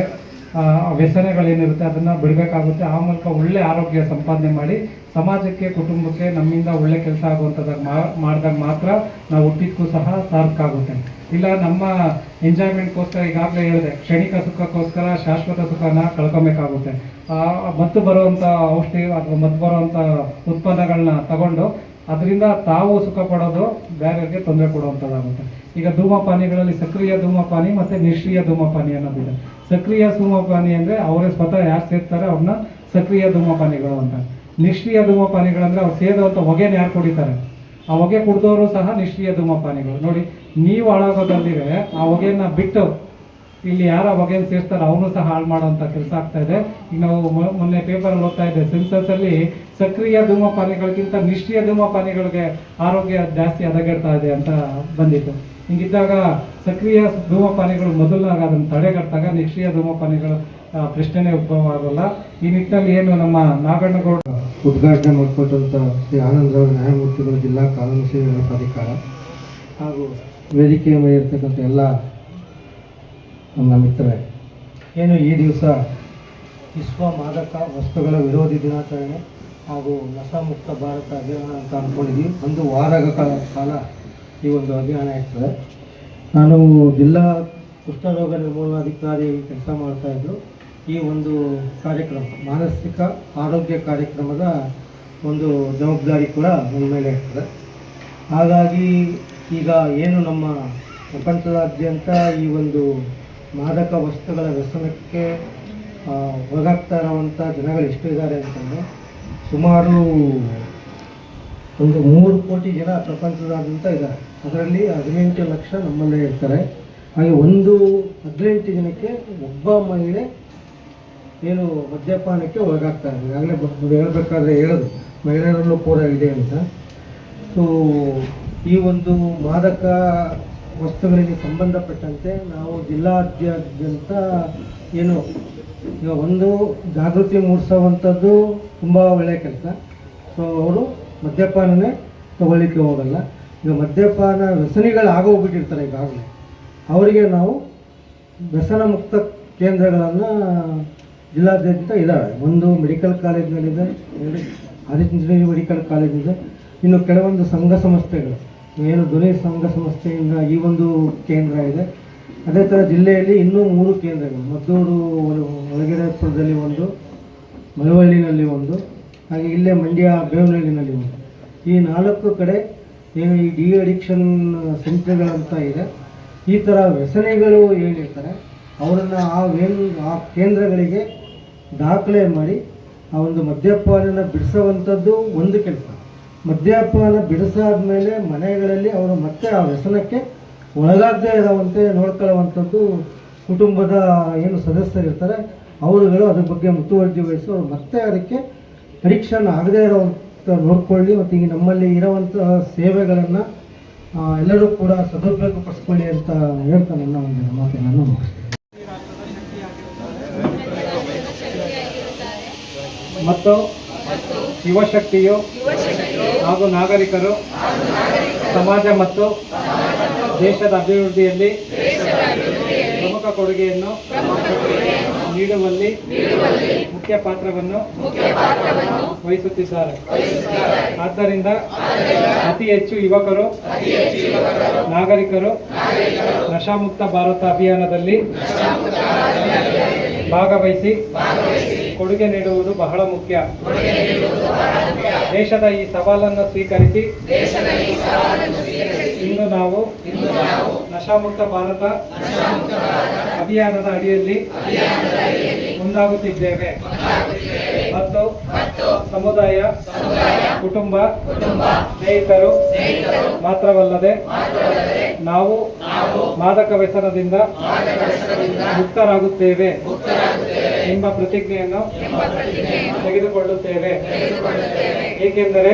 ವ್ಯಸನಗಳೇನಿರುತ್ತೆ ಅದನ್ನು ಬಿಡಬೇಕಾಗುತ್ತೆ. ಆ ಮೂಲಕ ಒಳ್ಳೆ ಆರೋಗ್ಯ ಸಂಪಾದನೆ ಮಾಡಿ ಸಮಾಜಕ್ಕೆ, ಕುಟುಂಬಕ್ಕೆ ನಮ್ಮಿಂದ ಒಳ್ಳೆ ಕೆಲಸ ಆಗುವಂಥದ್ದು ಮಾಡಿದಾಗ ಮಾತ್ರ ನಾವು ಹುಟ್ಟಿದ್ದಕ್ಕೂ ಸಹ ಸಾರ್ಥಕ ಆಗುತ್ತೆ. ಇಲ್ಲ ನಮ್ಮ ಎಂಜಾಯ್ಮೆಂಟ್ಗೋಸ್ಕರ ಈಗಾಗಲೇ ಹೇಳಿದೆ, ಕ್ಷಣಿಕ ಸುಖಕ್ಕೋಸ್ಕರ ಶಾಶ್ವತ ಸುಖನ ಕಳ್ಕೊಬೇಕಾಗುತ್ತೆ. ಮತ್ತು ಬರುವಂಥ ಔಷಧಿ ಅಥವಾ ಮತ್ತು ಬರುವಂಥ ಉತ್ಪನ್ನಗಳನ್ನ ತಗೊಂಡು ಅದರಿಂದ ತಾವು ಸುಖ ಪಡೋದು ಬೇರೆಯವರಿಗೆ ತೊಂದರೆ ಕೊಡುವಂಥದ್ದಾಗುತ್ತೆ. ಈಗ ಧೂಮಪಾನಿಗಳಲ್ಲಿ ಸಕ್ರಿಯ ಧೂಮಪಾನಿ ಮತ್ತು ನಿಷ್ಕ್ರಿಯ ಧೂಮಪಾನಿ ಅನ್ನೋದಿದೆ. ಸಕ್ರಿಯ ಧೂಮಪಾನಿ ಅಂದರೆ ಅವರೇ ಸ್ವತಃ ಯಾರು ಸೇರ್ತಾರೆ ಅವ್ರನ್ನ ಸಕ್ರಿಯ ಧೂಮಪಾನಿಗಳು ಅಂತ. ನಿಷ್ಕ್ರಿಯ ಧೂಮಪಾನಿಗಳಂದರೆ ಅವ್ರು ಸೇದುವಂಥ ಹೊಗೆನ ಯಾರು ಕುಡಿತಾರೆ, ಆ ಹೊಗೆ ಕುಡಿದವರು ಸಹ ನಿಷ್ಕ್ರಿಯ ಧೂಮಪಾನಿಗಳು. ನೋಡಿ, ನೀವು ಹಾಳಾಗೋದಲ್ಲಿದೆ ಆ ಹೊಗೆಯನ್ನು ಬಿಟ್ಟು ಇಲ್ಲಿ ಯಾರ ಹೊಗೆಯನ್ನು ಸೇರಿಸ್ತಾರೆ ಅವನು ಸಹ ಹಾಳು ಮಾಡೋವಂಥ ಕೆಲಸ ಆಗ್ತಾ ಇದೆ. ಈಗ ನಾವು ಮೊನ್ನೆ ಪೇಪರಲ್ಲಿ ಓದ್ತಾ ಇದ್ದೆ, ಸೆನ್ಸಸ್ಸಲ್ಲಿ ಸಕ್ರಿಯ ಧೂಮಪಾನಿಗಳಿಗಿಂತ ನಿಷ್ಕ್ರಿಯ ಧೂಮಪಾನಿಗಳಿಗೆ ಆರೋಗ್ಯ ಜಾಸ್ತಿ ಹದಗೆಡ್ತಾ ಇದೆ ಅಂತ ಬಂದಿತ್ತು. ಹಿಂಗಿದ್ದಾಗ ಸಕ್ರಿಯ ಧೂಮಪಾನಿಗಳು ಮೊದಲಾಗ ಅದನ್ನು ತಡೆಗಟ್ಟಾಗ ನಿಷ್ಕ್ರಿಯ ಧೂಮಪಾನಿಗಳು ಪ್ರಶ್ನೆನೇ ಉದ್ಭವ ಆಗೋಲ್ಲ. ಈ ನಿಟ್ಟಿನಲ್ಲಿ ಏನು ನಮ್ಮ ನಾಗಣ್ಣಗೌಡ ಉದ್ಘಾಟನೆ ಮಾಡಿಕೊಟ್ಟಂಥ ಶ್ರೀ ಆನಂದರಾವ್ ನ್ಯಾಯಮೂರ್ತಿಗಳು, ಜಿಲ್ಲಾ ಕಾನೂನು ಸೇವೆಗಳ ಪ್ರಾಧಿಕಾರ ಹಾಗೂ ವೇದಿಕೆಯ ಮೇಲೆ ಇರ್ತಕ್ಕಂಥ ಎಲ್ಲ ನನ್ನ ಮಿತ್ರರೇ, ಏನು ಈ ದಿವಸ ವಿಶ್ವ ಮಾದಕ ವಸ್ತುಗಳ ವಿರೋಧಿ ದಿನಾಚರಣೆ ಹಾಗೂ ನಶಾಮುಕ್ತ ಭಾರತ ಅಭಿಯಾನ ಅಂತ ಅಂದ್ಕೊಂಡಿದ್ದೀವಿ. ಒಂದು ವಾರಗಳ ಕಾಲ ಈ ಒಂದು ಅಭಿಯಾನ ಇರ್ತದೆ. ನಾನು ಜಿಲ್ಲಾ ಕುಷ್ಠರೋಗ ನಿರ್ಮೂಲನಾಧಿಕಾರಿ ಕೆಲಸ ಮಾಡ್ತಾಯಿದ್ದು. ಈ ಒಂದು ಕಾರ್ಯಕ್ರಮ ಮಾನಸಿಕ ಆರೋಗ್ಯ ಕಾರ್ಯಕ್ರಮದ ಒಂದು ಜವಾಬ್ದಾರಿ ಕೂಡ ನನ್ನ ಮೇಲೆ ಇರ್ತದೆ. ಹಾಗಾಗಿ ಈಗ ಏನು ನಮ್ಮ ಪ್ರಪಂಚದಾದ್ಯಂತ ಈ ಒಂದು ಮಾದಕ ವಸ್ತುಗಳ ವ್ಯಸನಕ್ಕೆ ಒಳಗಾಗ್ತಾ ಇರುವಂಥ ಜನಗಳು ಎಷ್ಟು ಇದ್ದಾರೆ ಅಂತಂದರೆ ಸುಮಾರು ಒಂದು 3 ಕೋಟಿ ಜನ ಪ್ರಪಂಚದಾದ್ಯಂತ ಇದ್ದಾರೆ. ಅದರಲ್ಲಿ 18 ಲಕ್ಷ ನಮ್ಮಲ್ಲೇ ಇರ್ತಾರೆ. ಹಾಗೆ 18 ಜನಕ್ಕೆ ಒಬ್ಬ ಮಹಿಳೆ ಏನು ಮದ್ಯಪಾನಕ್ಕೆ ಒಳಗಾಗ್ತಾರೆ. ಈಗಾಗಲೇ ಹೇಳಬೇಕಾದ್ರೆ ಹೇಳೋದು ಮಹಿಳೆಯರಲ್ಲೂ ಕೂಡ ಇದೆ ಅಂತ. ಸೊ ಈ ಒಂದು ಮಾದಕ ವಸ್ತುಗಳಿಗೆ ಸಂಬಂಧಪಟ್ಟಂತೆ ನಾವು ಜಿಲ್ಲಾದ್ಯಂತ ಏನು ಈಗ ಒಂದು ಜಾಗೃತಿ ಮೂಡಿಸೋವಂಥದ್ದು ತುಂಬ ಒಳ್ಳೆಯ ಕೆಲಸ. ಸೊ ಅವರು ಮದ್ಯಪಾನನೇ ತಗೊಳ್ಳಿಕ್ಕೆ ಹೋಗಲ್ಲ. ಈಗ ಮದ್ಯಪಾನ ವ್ಯಸನಿಗಳಾಗೋಗ್ಬಿಟ್ಟಿರ್ತಾರೆ ಈಗಾಗಲೇ, ಅವರಿಗೆ ನಾವು ವ್ಯಸನ ಮುಕ್ತ ಕೇಂದ್ರಗಳನ್ನು ಜಿಲ್ಲಾದ್ಯಂತ ಇದ್ದಾವೆ. ಒಂದು ಮೆಡಿಕಲ್ ಕಾಲೇಜಿನಲ್ಲಿದೆ, 2 ಇಂಜಿನಿಯರಿಂಗ್ ಮೆಡಿಕಲ್ ಕಾಲೇಜಿದೆ. ಇನ್ನು ಕೆಲವೊಂದು ಸಂಘ ಸಂಸ್ಥೆಗಳು, ಏನು ಧ್ವನಿ ಸಂಘ ಸಂಸ್ಥೆಯಿಂದ ಈ ಒಂದು ಕೇಂದ್ರ ಇದೆ. ಅದೇ ಥರ ಜಿಲ್ಲೆಯಲ್ಲಿ ಇನ್ನೂ 3 ಕೇಂದ್ರಗಳು, ಮದ್ದೂರು ಒಳಗೆರೆಪುರದಲ್ಲಿ ಒಂದು, ಮಳವಳ್ಳಿನಲ್ಲಿ ಒಂದು, ಹಾಗೆ ಇಲ್ಲೇ ಮಂಡ್ಯ ಬೇವನಹಳ್ಳಿನಲ್ಲಿ ಒಂದು. ಈ 4 ಕಡೆ ಏನು ಈ ಡಿ ಅಡಿಕ್ಷನ್ ಸೆಂಟರ್ಗಳಂತ ಇದೆ. ಈ ಥರ ವ್ಯಸನಿಗಳು ಏನಿರ್ತಾರೆ ಅವರನ್ನು ಆ ಕೇಂದ್ರಗಳಿಗೆ ದಾಖಲೆ ಮಾಡಿ ಆ ಒಂದು ಮದ್ಯಪಾನ ಬಿಡಿಸೋವಂಥದ್ದು ಒಂದು ಕೆಲಸ. ಮದ್ಯಪಾನ ಬಿಡಿಸಾದ್ಮೇಲೆ ಮನೆಗಳಲ್ಲಿ ಅವರು ಮತ್ತೆ ಆ ವ್ಯಸನಕ್ಕೆ ಒಳಗಾಗದೇ ಇರೋವಂತೆ ನೋಡ್ಕೊಳ್ಳುವಂಥದ್ದು ಕುಟುಂಬದ ಏನು ಸದಸ್ಯರಿರ್ತಾರೆ ಅವರುಗಳು ಅದ್ರ ಬಗ್ಗೆ ಮುತುವರ್ಜಿ ವಹಿಸಿ ಅವರು ಮತ್ತೆ ಅದಕ್ಕೆ ಅಡಿಕ್ಷನ್ ಆಗದೇ ಇರೋವಂಥ ನೋಡ್ಕೊಳ್ಳಿ. ಮತ್ತು ಈಗ ನಮ್ಮಲ್ಲಿ ಇರೋವಂತಹ ಸೇವೆಗಳನ್ನು ಎಲ್ಲರೂ ಕೂಡ ಸದುಪಯೋಗಪಡಿಸ್ಕೊಳ್ಳಿ ಅಂತ ಹೇಳ್ತಾ ನನ್ನ ಒಂದು ಮಾತನ್ನು ಮುಗಿಸ್ತೇನೆ. ಮತ್ತು ಯುವಶಕ್ತಿಯು ಹಾಗೂ ನಾಗರಿಕರು ಸಮಾಜ ಮತ್ತು ದೇಶದ ಅಭಿವೃದ್ಧಿಯಲ್ಲಿ ಪ್ರಮುಖ ಕೊಡುಗೆಯನ್ನು ನೀಡುವಲ್ಲಿ ಮುಖ್ಯ ಪಾತ್ರವನ್ನು ವಹಿಸುತ್ತಿದ್ದಾರೆ. ಆದ್ದರಿಂದ ಅತಿ ಹೆಚ್ಚು ಯುವಕರು ನಾಗರಿಕರು ನಶಾಮುಕ್ತ ಭಾರತ ಅಭಿಯಾನದಲ್ಲಿ ಭಾಗವಹಿಸಿ ಕೊಡುಗೆ ನೀಡುವುದು ಬಹಳ ಮುಖ್ಯ. ದೇಶದ ಈ ಸವಾಲನ್ನು ಸ್ವೀಕರಿಸಿ ಇಂದು ನಾವು ನಶಾಮುಕ್ತ ಭಾರತ ಅಭಿಯಾನದ ಅಡಿಯಲ್ಲಿ ಮುಂದಾಗುತ್ತಿದ್ದೇವೆ ಮತ್ತು ಸಮುದಾಯ, ಕುಟುಂಬ, ಸ್ನೇಹಿತರು ಮಾತ್ರವಲ್ಲದೆ ನಾವು ಮಾದಕ ವ್ಯಸನದಿಂದ ಮುಕ್ತರಾಗುತ್ತೇವೆ ಎಂಬ ಪ್ರತಿಜ್ಞೆಯನ್ನು ತೆಗೆದುಕೊಳ್ಳುತ್ತೇವೆ. ಏಕೆಂದರೆ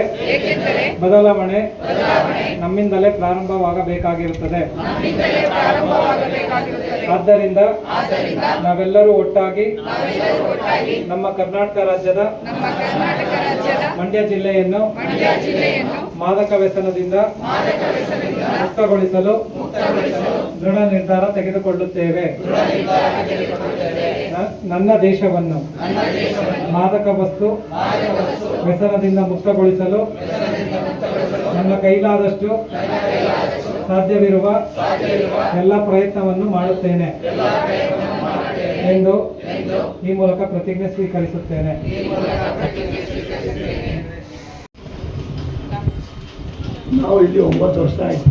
ಬದಲಾವಣೆ ನಮ್ಮಿಂದಲೇ ಪ್ರಾರಂಭವಾಗಬೇಕಾಗಿರುತ್ತದೆ. ಆದ್ದರಿಂದ ನಾವೆಲ್ಲರೂ ಒಟ್ಟಾಗಿ ನಮ್ಮ ಕರ್ನಾಟಕ ರಾಜ್ಯದ ಮಂಡ್ಯ ಜಿಲ್ಲೆಯನ್ನು ಮಾದಕ ವ್ಯಸನದಿಂದ ಮುಕ್ತಗೊಳಿಸಲು ದೃಢ ನಿರ್ಧಾರ ತೆಗೆದುಕೊಳ್ಳುತ್ತೇವೆ. ನನ್ನ ದೇಶವನ್ನು ಮಾದಕ ವಸ್ತು ವ್ಯಸನದಿಂದ ಮುಕ್ತಗೊಳಿಸಲು ನನ್ನ ಕೈಲಾದಷ್ಟು ಸಾಧ್ಯವಿರುವ ಎಲ್ಲ ಪ್ರಯತ್ನವನ್ನು ಮಾಡುತ್ತೇನೆ ಎಂದು ಈ ಮೂಲಕ ಪ್ರತಿಜ್ಞೆ ಸ್ವೀಕರಿಸುತ್ತೇನೆ. ನಾವು ಇಲ್ಲಿ 9 ವರ್ಷ ಆಯಿತು.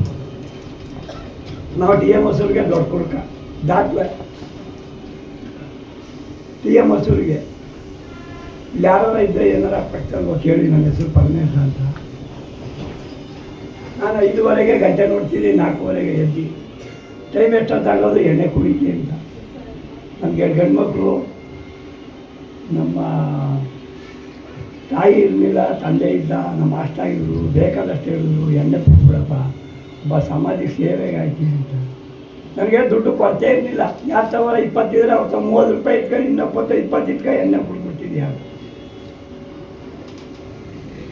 ನಾವು ಟಿ ಎಮ್ ಹೊಸೂರಿಗೆ ದೊಡ್ಡ ಕುಡುಕ ದಾಖಲೆ ಟಿ ಎಮ್ ಹೊಸೂರಿಗೆ ಇಲ್ಲಿ ಯಾರು ಇದ್ದರೆ ಏನಾರ ಪಕ್ಕದಲ್ಲಿ ಕೇಳಿ ನನ್ನ ಹೆಸರು ಪರಮೇಶ ಅಂತ. ನಾನು 5:15 ಗಂಟೆ ನೋಡ್ತೀನಿ, 4:15 ಎದ್ದು ಟೈಮ್ ಎಷ್ಟೊತ್ತಾಗೋದು ಎಣ್ಣೆ ಕುಡಿಕೆ ಅಂತ. ನನಗೆ 2 ಗಂಡ್ಮಕ್ಳು, ನಮ್ಮ ತಾಯಿ ಇರಲಿಲ್ಲ, ತಂದೆ ಇದ್ದ, ನಮ್ಮ ಅಷ್ಟಾಗಿದ್ರು, ಬೇಕಾದಷ್ಟು ಹೇಳಿದ್ರು ಎಣ್ಣೆ ಬಿಟ್ಬಿಡಪ್ಪ, ಒಬ್ಬ ಸಮಾಜಕ್ಕೆ ಸೇವೆಗೆ ಆಯ್ತೀನಿ ಅಂತ. ನನಗೆ ದುಡ್ಡು ಕೊರತೆ ಇರಲಿಲ್ಲ. 2020 ಇದ್ದರೆ ಅವತ್ತು 30 ರೂಪಾಯಿ ಇಟ್ಕೊಂಡು 20 ಇಟ್ಕೊಂಡು ಎಣ್ಣೆ ಕುಡ್ಬಿಡ್ತಿದ್ಯಾ.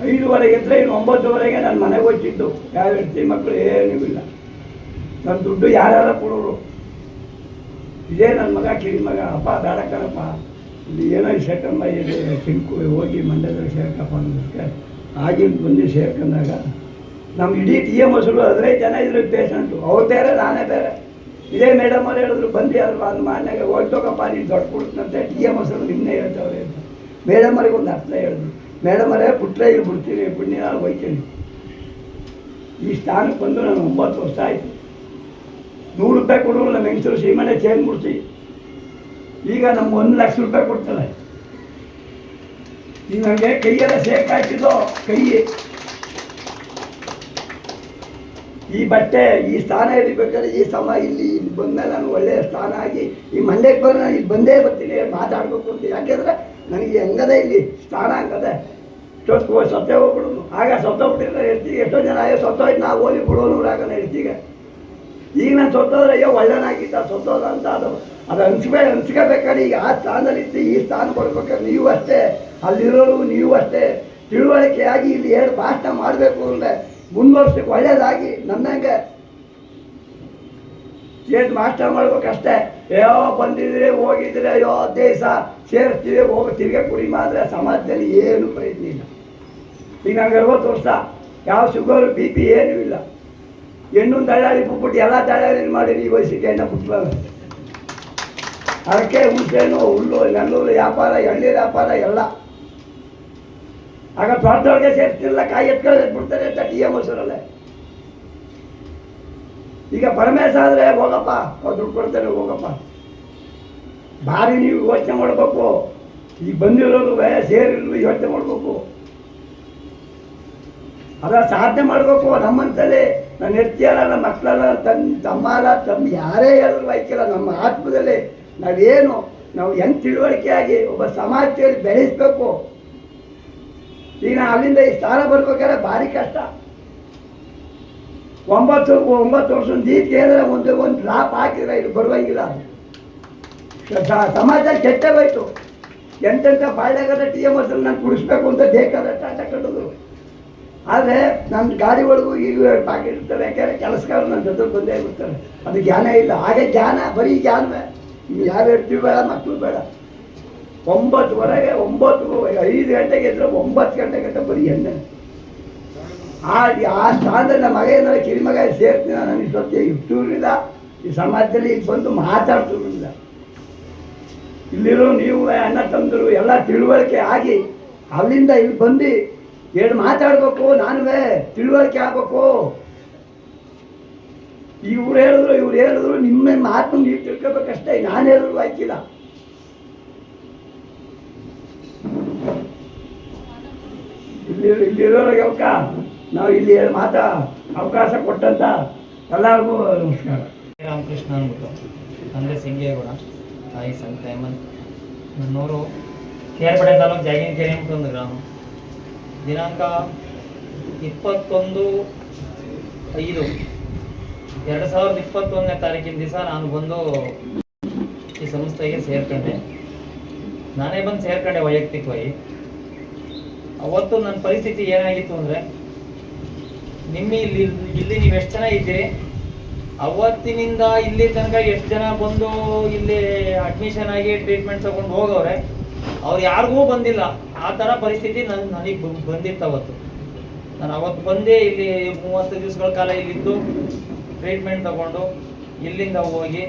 5:15 ಇದ್ದರೆ ಇನ್ನು 9:15 ನಾನು ಮನೆಗೆ ಹೋಗ್ತಿದ್ದು. ಯಾವ ಹೆಂಡತಿ ಮಕ್ಕಳು ಏನೂ ಇಲ್ಲ. ನನ್ನ ದುಡ್ಡು ಯಾರು ಕೊಡೋರು. ಇದೇ ನನ್ನ ಮಗ ಕಿರಿ ಮಗ, ಅಪ್ಪ ಬೇಡ ಕಣಪ್ಪ, ಇಲ್ಲಿ ಏನೋ ಸೇರ್ಕೊಂಬ ಇದೆ ತಿನ್ಕು, ಹೋಗಿ ಮಂಡ್ಯದಲ್ಲಿ ಸೇರ್ಕಪ್ಪ ಅನ್ನೋದಕ್ಕೆ ಆಗಿನ ಬಂದು ಸೇರ್ಕೊಂಡಾಗ ನಮ್ಮ ಇಡೀ ಟಿ ಎಮ್ ಹೊಸೂರು 15 ಜನ ಇದ್ರು ಪೇಷಂಟು. ಅವ್ರು ಬೇರೆ, ನಾನೇ ಬೇರೆ. ಇದೇ ಮೇಡಮ್ ಅವ್ರು ಹೇಳಿದ್ರು, ಬಂದು ಯಾರು ಅದು ಮಾಡ್ನಾಗ ಹೋಗ್ತೋಗಪ್ಪ, ನೀನು ದೊಡ್ಡ ಕೊಡ್ತಂತೆ ಟಿ ಎಮ್ ಹೊಸೂರು ನಿಮ್ಮನ್ನೇ ಹೇಳ್ತಾವ್ರೆ ಅಂತ. ಮೇಡಮ್ ಅವ್ರಿಗೆ ಒಂದು ಅರ್ಥ ಹೇಳಿದ್ರು. ಮೇಡಮ್ ಅವರೇ ಬಿಟ್ರೆ ಇಲ್ಲಿ ಬಿಡ್ತೀನಿ, ಪುಣ್ಯ ನಾನು ಹೋಗ್ತೀನಿ. ಈ ಸ್ಥಾನಕ್ಕೆ ಬಂದು ನಾನು 9 ವರ್ಷ ಆಯಿತು. 100 ರೂಪಾಯಿ ಕೊಡೋರು ನಮ್ಮ ಹೆಂಗಸರು ಸೀಮನೆ ಚೇಂಜ್ ಮುಡ್ಸಿ. ಈಗ ನಮ್ಗೆ 1 ಲಕ್ಷ ರೂಪಾಯಿ ಕೊಡ್ತಾರೆ. ಈಗ ನನಗೆ ಕೈಯೆಲ್ಲ ಶೇಕ್ ಹಾಕಿದ್ದು ಕೈ. ಈ ಬಟ್ಟೆ ಈ ಸ್ಥಾನ ಇರಬೇಕಾದ್ರೆ ಈ ಇಲ್ಲಿ ಬಂದಮೇಲೆ ನಾನು ಒಳ್ಳೆಯ ಸ್ಥಾನ ಆಗಿ ಈ ಮಂಡ್ಯಕ್ಕೆ ಬಂದು ನಾನು ಇಲ್ಲಿ ಬಂದೇ ಬರ್ತೀನಿ ಮಾತಾಡ್ಬೇಕು ಅಂತ. ಯಾಕೆಂದರೆ ನನಗೆ ಹೆಂಗದೆ ಇಲ್ಲಿ ಸ್ಥಾನ ಹಂಗದೆ. ಇಷ್ಟೊತ್ತು ಸತ್ತೇ ಹೋಗ್ಬಿಡೋನು. ಆಗ ಸತ್ತೋಗ್ಬಿಟ್ಟಿದ್ರೆ ಹೇಳ್ತೀವಿ, ಎಷ್ಟೋ ಜನ ಸತ್ತೋಯ್ತು, ನಾವು ಹೋಗಿ ಬಿಡೋನು ಆಗ ಹೇಳ್ತೀಗೆ. ಈಗ ನಾನು ಸತ್ತೋದ್ರೆ ಅಯ್ಯೋ ಒಳ್ಳೆನಾಗಿದ್ದ ಸತ್ತೋದ ಅಂತ ಅದು ಅನ್ಸ್ಕೋಬೇಕಾದ್ರೆ ಈಗ ಆ ಸ್ಥಾನದಲ್ಲಿದ್ದು ಈ ಸ್ಥಾನ ಕೊಡ್ಬೇಕಾದ್ರೆ ನೀವು ಅಷ್ಟೇ, ಅಲ್ಲಿರೋರು ನೀವು ಅಷ್ಟೇ ತಿಳುವಳಿಕೆ ಆಗಿ ಇಲ್ಲಿ ಹೇಳಿ ಭಾಷಣ ಮಾಡಬೇಕು ಅಂದರೆ ಮುಂದುವರ್ಸಕ್ಕೆ ಒಳ್ಳೇದಾಗಿ ನನ್ನಂಗೆ ಏನು ಮಾಸ್ಟರ್ ಮಾಡ್ಬೇಕಷ್ಟೇ. ಅಯ್ಯೋ ಬಂದಿದ್ರೆ ಹೋಗಿದ್ರೆ ಅಯ್ಯೋ ದೇಶ ಸೇರಿಸ್ತೀವಿ ಹೋಗಿ ತಿರ್ಗಾ ಕುಡಿ ಮಾಡಿದ್ರೆ ಸಮಾಜದಲ್ಲಿ ಏನು ಪ್ರಯತ್ನ ಇಲ್ಲ. ಈಗ ನನಗೆ 60 ವರ್ಷ, ಯಾವ ಶುಗರು ಬಿ ಪಿ ಏನೂ ಇಲ್ಲ. ಹೆಣ್ಣು ದಳ್ಳಾಳಿ ಬಿಟ್ಬಿಟ್ಟು ಎಲ್ಲ ದಳ್ಳಾಳಿ ಮಾಡಿ ಈ ವಯಸ್ಸಿಗೆ ಎಣ್ಣೆ ಬಿಟ್ಬಾರ. ಅದಕ್ಕೆ ಹುಣಸೇನು ಹುಲ್ಲು ನೆಲ್ಲೂರು ವ್ಯಾಪಾರ, ಎಳ್ನೀರು ವ್ಯಾಪಾರ ಎಲ್ಲ. ಆಗ ದೊಡ್ಡದೊಳಗೆ ಸೇರ್ತಿರಲ್ಲ, ಕಾಯಿ ಎತ್ಕೊಳ್ಳೋದು ಬಿಡ್ತಾರೆ ಅಂತ ಟಿ ಎಮ್ ಹೊಸೂರಲ್ಲೇ. ಈಗ ಪರಮೇಶ ಆದರೆ ಹೋಗಪ್ಪ, ದುಡ್ಡು ಕೊಡ್ತಾರೆ ಹೋಗಪ್ಪ. ಭಾರಿ ನೀವು ಯೋಚನೆ ಮಾಡಬೇಕು. ಈಗ ಬಂದಿರೋರು ಸೇರಿರೋರು ಯೋಚನೆ ಮಾಡಬೇಕು. ಅದರ ಸಾಧನೆ ಮಾಡಬೇಕು ನಮ್ಮಂತಲೇ. ನನ್ನ ಹೆಂಡತಿಯಲ್ಲ, ನಮ್ಮ ಮಕ್ಕಳಲ್ಲ, ತಮ್ಮಲ್ಲ, ತಮ್ಮ ಯಾರೇ ಹೇಳಿದ್ರು ಆಯ್ತಿಲ್ಲ. ನಮ್ಮ ಆತ್ಮದಲ್ಲಿ ನಾವು ಹೆಂಗೆ ತಿಳುವಳಿಕೆಯಾಗಿ ಒಬ್ಬ ಸಮಾಜದಲ್ಲಿ ಬೆಳೆಸಬೇಕು. ಈಗ ಅಲ್ಲಿಂದ ಈ ಸ್ಥಾನ ಬರ್ಬೇಕಾದ್ರೆ ಭಾರಿ ಕಷ್ಟ. 9 ವರ್ಷದ ದೀಪಿಗೆ ಅಂದರೆ ಒಂದು ಡ್ರಾಪ್ ಹಾಕಿದ್ರೆ ಇದು ಬರುವಂಗಿಲ್ಲ. ಸಮಾಜ ಕೆಟ್ಟೇ ಹೋಯ್ತು. ಎಂತೆಂಥ ಬಾಳ್ಯಾಗದ ಟಿ ಎಮ್ ಹೊಸೂರು ನಾನು ಕುಡಿಸ್ಬೇಕು ಅಂತ ಬೇಕಾದ ಟಾಟ ಕಟ್ಟೋದು. ಆದರೆ ನನ್ನ ಗಾಡಿ ಒಳಗೂ ಈಗ ಪಾಕೆಟ್ ಇರ್ತಾರೆ. ಯಾಕೆಂದರೆ ಕೆಲಸಗಾರರು ನನ್ನ ಜೊತೆ ಬಂದೇ ಬಿಡ್ತಾರೆ. ಅದು ಜ್ಞಾನ ಇಲ್ಲ. ಹಾಗೆ ಜ್ಞಾನ ಬರೀ ಜ್ಞಾನವೇ. ಯಾರು ಹೇಳ್ತೀವಿ ಬೇಡ, ಮಕ್ಕಳು ಬೇಡ. 9:00ವರೆಗೆ 5 ಗಂಟೆಗೆ ಇದ್ದರೆ 9 ಗಂಟೆ ಬರೀ ಎಣ್ಣೆ. ಆ ಸ್ಥಾನದಲ್ಲಿ ನಮ್ಮ ಮಗ ಏನಾರ ಕಿರಿ ಮಗ ಸೇರ್ತೀನಿ. ನನಗೆ ಸತ್ಯ ಇಷ್ಟೂರಿಲ್ಲ. ಈ ಸಮಾಜದಲ್ಲಿ ಈಗ ಬಂದು ಮಾತಾಡ್ತಿರಲಿಲ್ಲ. ಇಲ್ಲಿರೋ ನೀವು ಅಣ್ಣ ತಮ್ಮದರು ಎಲ್ಲ ತಿಳುವಳಿಕೆ ಆಗಿ ಅಲ್ಲಿಂದ ಇಲ್ಲಿ ಬಂದು ಎರಡು ಮಾತಾಡಬೇಕು. ನಾನುವೇ ತಿಳುವಳಿಕೆ ಆಗಬೇಕು. ಇವ್ರು ಹೇಳಿದ್ರು ನಿಮ್ಮ ಮಾತು ನೀವು ತಿಳ್ಕೊಬೇಕಷ್ಟೇ. ನಾನು ಹೇಳಿದ್ರು ಆಯ್ತಿಲ್ಲ. ಇಲ್ಲಿರೋರಿಗೆ ನಾವು ಇಲ್ಲಿ ಅವಕಾಶ ಕೊಟ್ಟಂತ ಎಲ್ಲರಿಗೂ ನಮಸ್ಕಾರ. ರಾಮಕೃಷ್ಣ ಅಂದ್ಬಿಟ್ಟು, ತಂದೆ ಸಿಂಗೇಗೌಡ, ತಾಯಿ ಸಂತ ಹೇಮಂತ್. ನನ್ನೂರು ಕೇರ್ಪಡೆ ತಾಲೂಕು ಜಾಗಿನಕೆರೆ ಅಂದ್ಬಿಟ್ಟು ಒಂದು ಗ್ರಾಮ. ದಿನಾಂಕ 21/5/2021 ತಾರೀಕಿನ ದಿವಸ ನಾನು ಬಂದು ಈ ಸಂಸ್ಥೆಗೆ ಸೇರ್ಕೊಂಡೆ. ನಾನೇ ಬಂದು ಸೇರ್ಕೊಂಡೆ ವೈಯಕ್ತಿಕವಾಗಿ. ಅವತ್ತು ನನ್ನ ಪರಿಸ್ಥಿತಿ ಏನಾಗಿತ್ತು ಅಂದರೆ, ಇಲ್ಲಿ ನೀವು ಎಷ್ಟು ಜನ ಇದ್ದೀರಿ, ಅವತ್ತಿನಿಂದ ಇಲ್ಲಿ ತನಕ ಎಷ್ಟು ಜನ ಬಂದು ಇಲ್ಲಿ ಅಡ್ಮಿಷನ್ ಆಗಿ ಟ್ರೀಟ್ಮೆಂಟ್ ತಗೊಂಡು ಹೋಗವ್ರೆ, ಅವ್ರು ಯಾರಿಗೂ ಬಂದಿಲ್ಲ. ಆ ಥರ ಪರಿಸ್ಥಿತಿ ನನಗೆ ಬಂದಿತ್ತು ಅವತ್ತು. ನಾನು ಅವತ್ತು ಬಂದೇ ಇಲ್ಲಿ 30 ದಿವಸಗಳ ಕಾಲ ಇಲ್ಲಿದ್ದು ಟ್ರೀಟ್ಮೆಂಟ್ ತಗೊಂಡು ಇಲ್ಲಿಂದ ಹೋಗಿ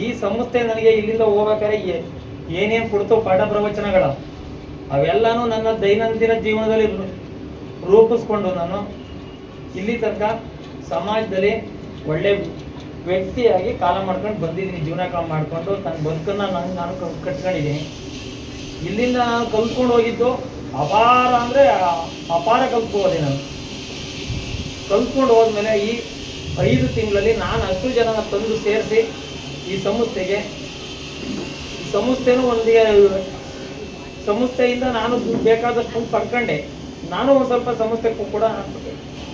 ಈ ಸಂಸ್ಥೆ ನನಗೆ ಇಲ್ಲಿಂದ ಹೋಗ್ಬೇಕಾದ್ರೆ ಏನೇನು ಕೊಡ್ತು ಪಾಠ ಪ್ರವಚನಗಳ ಅವೆಲ್ಲನೂ ನನ್ನ ದೈನಂದಿನ ಜೀವನದಲ್ಲಿ ರೂಪಿಸ್ಕೊಂಡು ನಾನು ಇಲ್ಲಿ ತನಕ ಸಮಾಜದಲ್ಲಿ ಒಳ್ಳೆ ವ್ಯಕ್ತಿಯಾಗಿ ಕಾಲ ಮಾಡ್ಕೊಂಡು ಬಂದಿದ್ದೀನಿ. ಜೀವನ ಮಾಡಿಕೊಂಡು ತನ್ನ ಬದುಕನ್ನು ನಾನು ಕಟ್ಕೊಂಡಿದ್ದೀನಿ. ಇಲ್ಲಿಂದ ನಾನು ಕಲ್ತ್ಕೊಂಡು ಹೋಗಿದ್ದು ಅಪಾರ ಅಂದರೆ ಅಪಾರ ಕಲ್ತ್ಕೋದೆ. ನಾನು ಕಲ್ತ್ಕೊಂಡು ಹೋದ್ಮೇಲೆ ಈ 5 ತಿಂಗಳಲ್ಲಿ ನಾನು ಅಷ್ಟು ಜನನ ತಂದು ಸೇರಿಸಿ ಈ ಸಂಸ್ಥೆಗೆ, ಈ ಸಂಸ್ಥೆನೂ ಸಂಸ್ಥೆಯಿಂದ ನಾನು ಬೇಕಾದಷ್ಟು ಪಡ್ಕೊಂಡೆ. ನಾನು ಒಂದು ಸ್ವಲ್ಪ ಸಂಸ್ಥೆಗೂ ಕೂಡ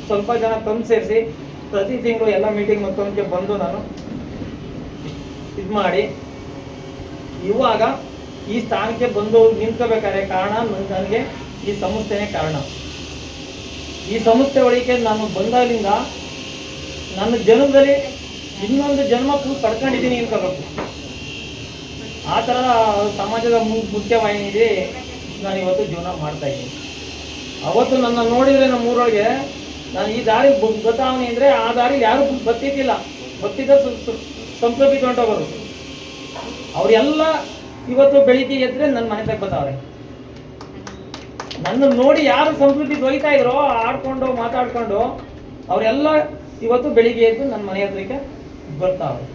ಸ್ವಲ್ಪ ಜನ ತಂದು ಸೇರಿಸಿ ಪ್ರತಿ ತಿಂಗಳು ಎಲ್ಲ ಮೀಟಿಂಗ್ ಮತ್ತೊಂದಕ್ಕೆ ಬಂದು ನಾನು ಇದು ಮಾಡಿ ಇವಾಗ ಈ ಸ್ಥಾನಕ್ಕೆ ಬಂದು ನಿಂತ್ಕೋಬೇಕಾದ್ರೆ ಕಾರಣ ನನಗೆ ಈ ಸಂಸ್ಥೆನೇ ಕಾರಣ. ಈ ಸಂಸ್ಥೆ ಒಳಗೆ ನಾನು ಬಂದಾಗಲಿಂದ ನನ್ನ ಜನ್ಮದಲ್ಲಿ ಇನ್ನೊಂದು ಜನ್ಮ ಪಡ್ಕೊಂಡಿದ್ದೀನಿ ಅನ್ಕೋಬೇಕು. ಆ ಥರ ಸಮಾಜದ ಮುಖ್ಯವಾಹಿನಿಗೆ ನಾನು ಇವತ್ತು ಜೀವನ ಮಾಡ್ತಾ ಇದ್ದೀನಿ. ಅವತ್ತು ನನ್ನ ನೋಡಿದರೆ ನಮ್ಮ ಊರೊಳಗೆ ನಾನು ಈ ದಾರಿ ಬತಾವಣೆ ಅಂದರೆ ಆ ದಾರಿ ಯಾರು ಬತ್ತಿದ್ದಿಲ್ಲ. ಬತ್ತಿದ್ದ ಸಂಪ್ರಭಿ ಹೊಂಟೋಗೋರು ಅವರೆಲ್ಲ ಇವತ್ತು ಬೆಳಿಗ್ಗೆ ಎದ್ರೆ ನನ್ನ ಮನೆ ತಗ ಬತ್ತಾವ್ರೆ. ನನ್ನ ನೋಡಿ ಯಾರು ಸಂಸ್ಕೃತಿ ದೊಯ್ತಾ ಇದ್ರೋ ಆಡ್ಕೊಂಡು ಮಾತಾಡ್ಕೊಂಡು ಅವರೆಲ್ಲ ಇವತ್ತು ಬೆಳಿಗ್ಗೆ ಎದ್ದು ನನ್ನ ಮನೆ ಹತ್ರಕ್ಕೆ ಬರ್ತಾವ್ರೆ.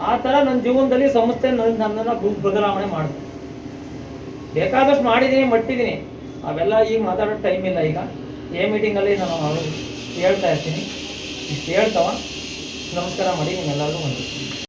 ಆ ಥರ ನನ್ನ ಜೀವನದಲ್ಲಿ ಸಂಸ್ಥೆ ನನ್ನನ್ನು ಬದಲಾವಣೆ ಮಾಡ್ತಾರೆ. ಬೇಕಾದಷ್ಟು ಮಾಡಿದ್ದೀನಿ, ಮಟ್ಟಿದ್ದೀನಿ. ಅವೆಲ್ಲ ಈಗ ಮಾತಾಡೋ ಟೈಮ್ ಇಲ್ಲ. ಈಗ ಮೀಟಿಂಗಲ್ಲಿ ನಾನು ಹೇಳ್ತಾ ಇರ್ತೀನಿ. ಇಷ್ಟು ಹೇಳ್ತಾವ ನಮಸ್ಕಾರ ಮಾಡಿ ನಿಮ್ಮೆಲ್ಲರಿಗೂ ಬಂದಿರ್ತೀನಿ.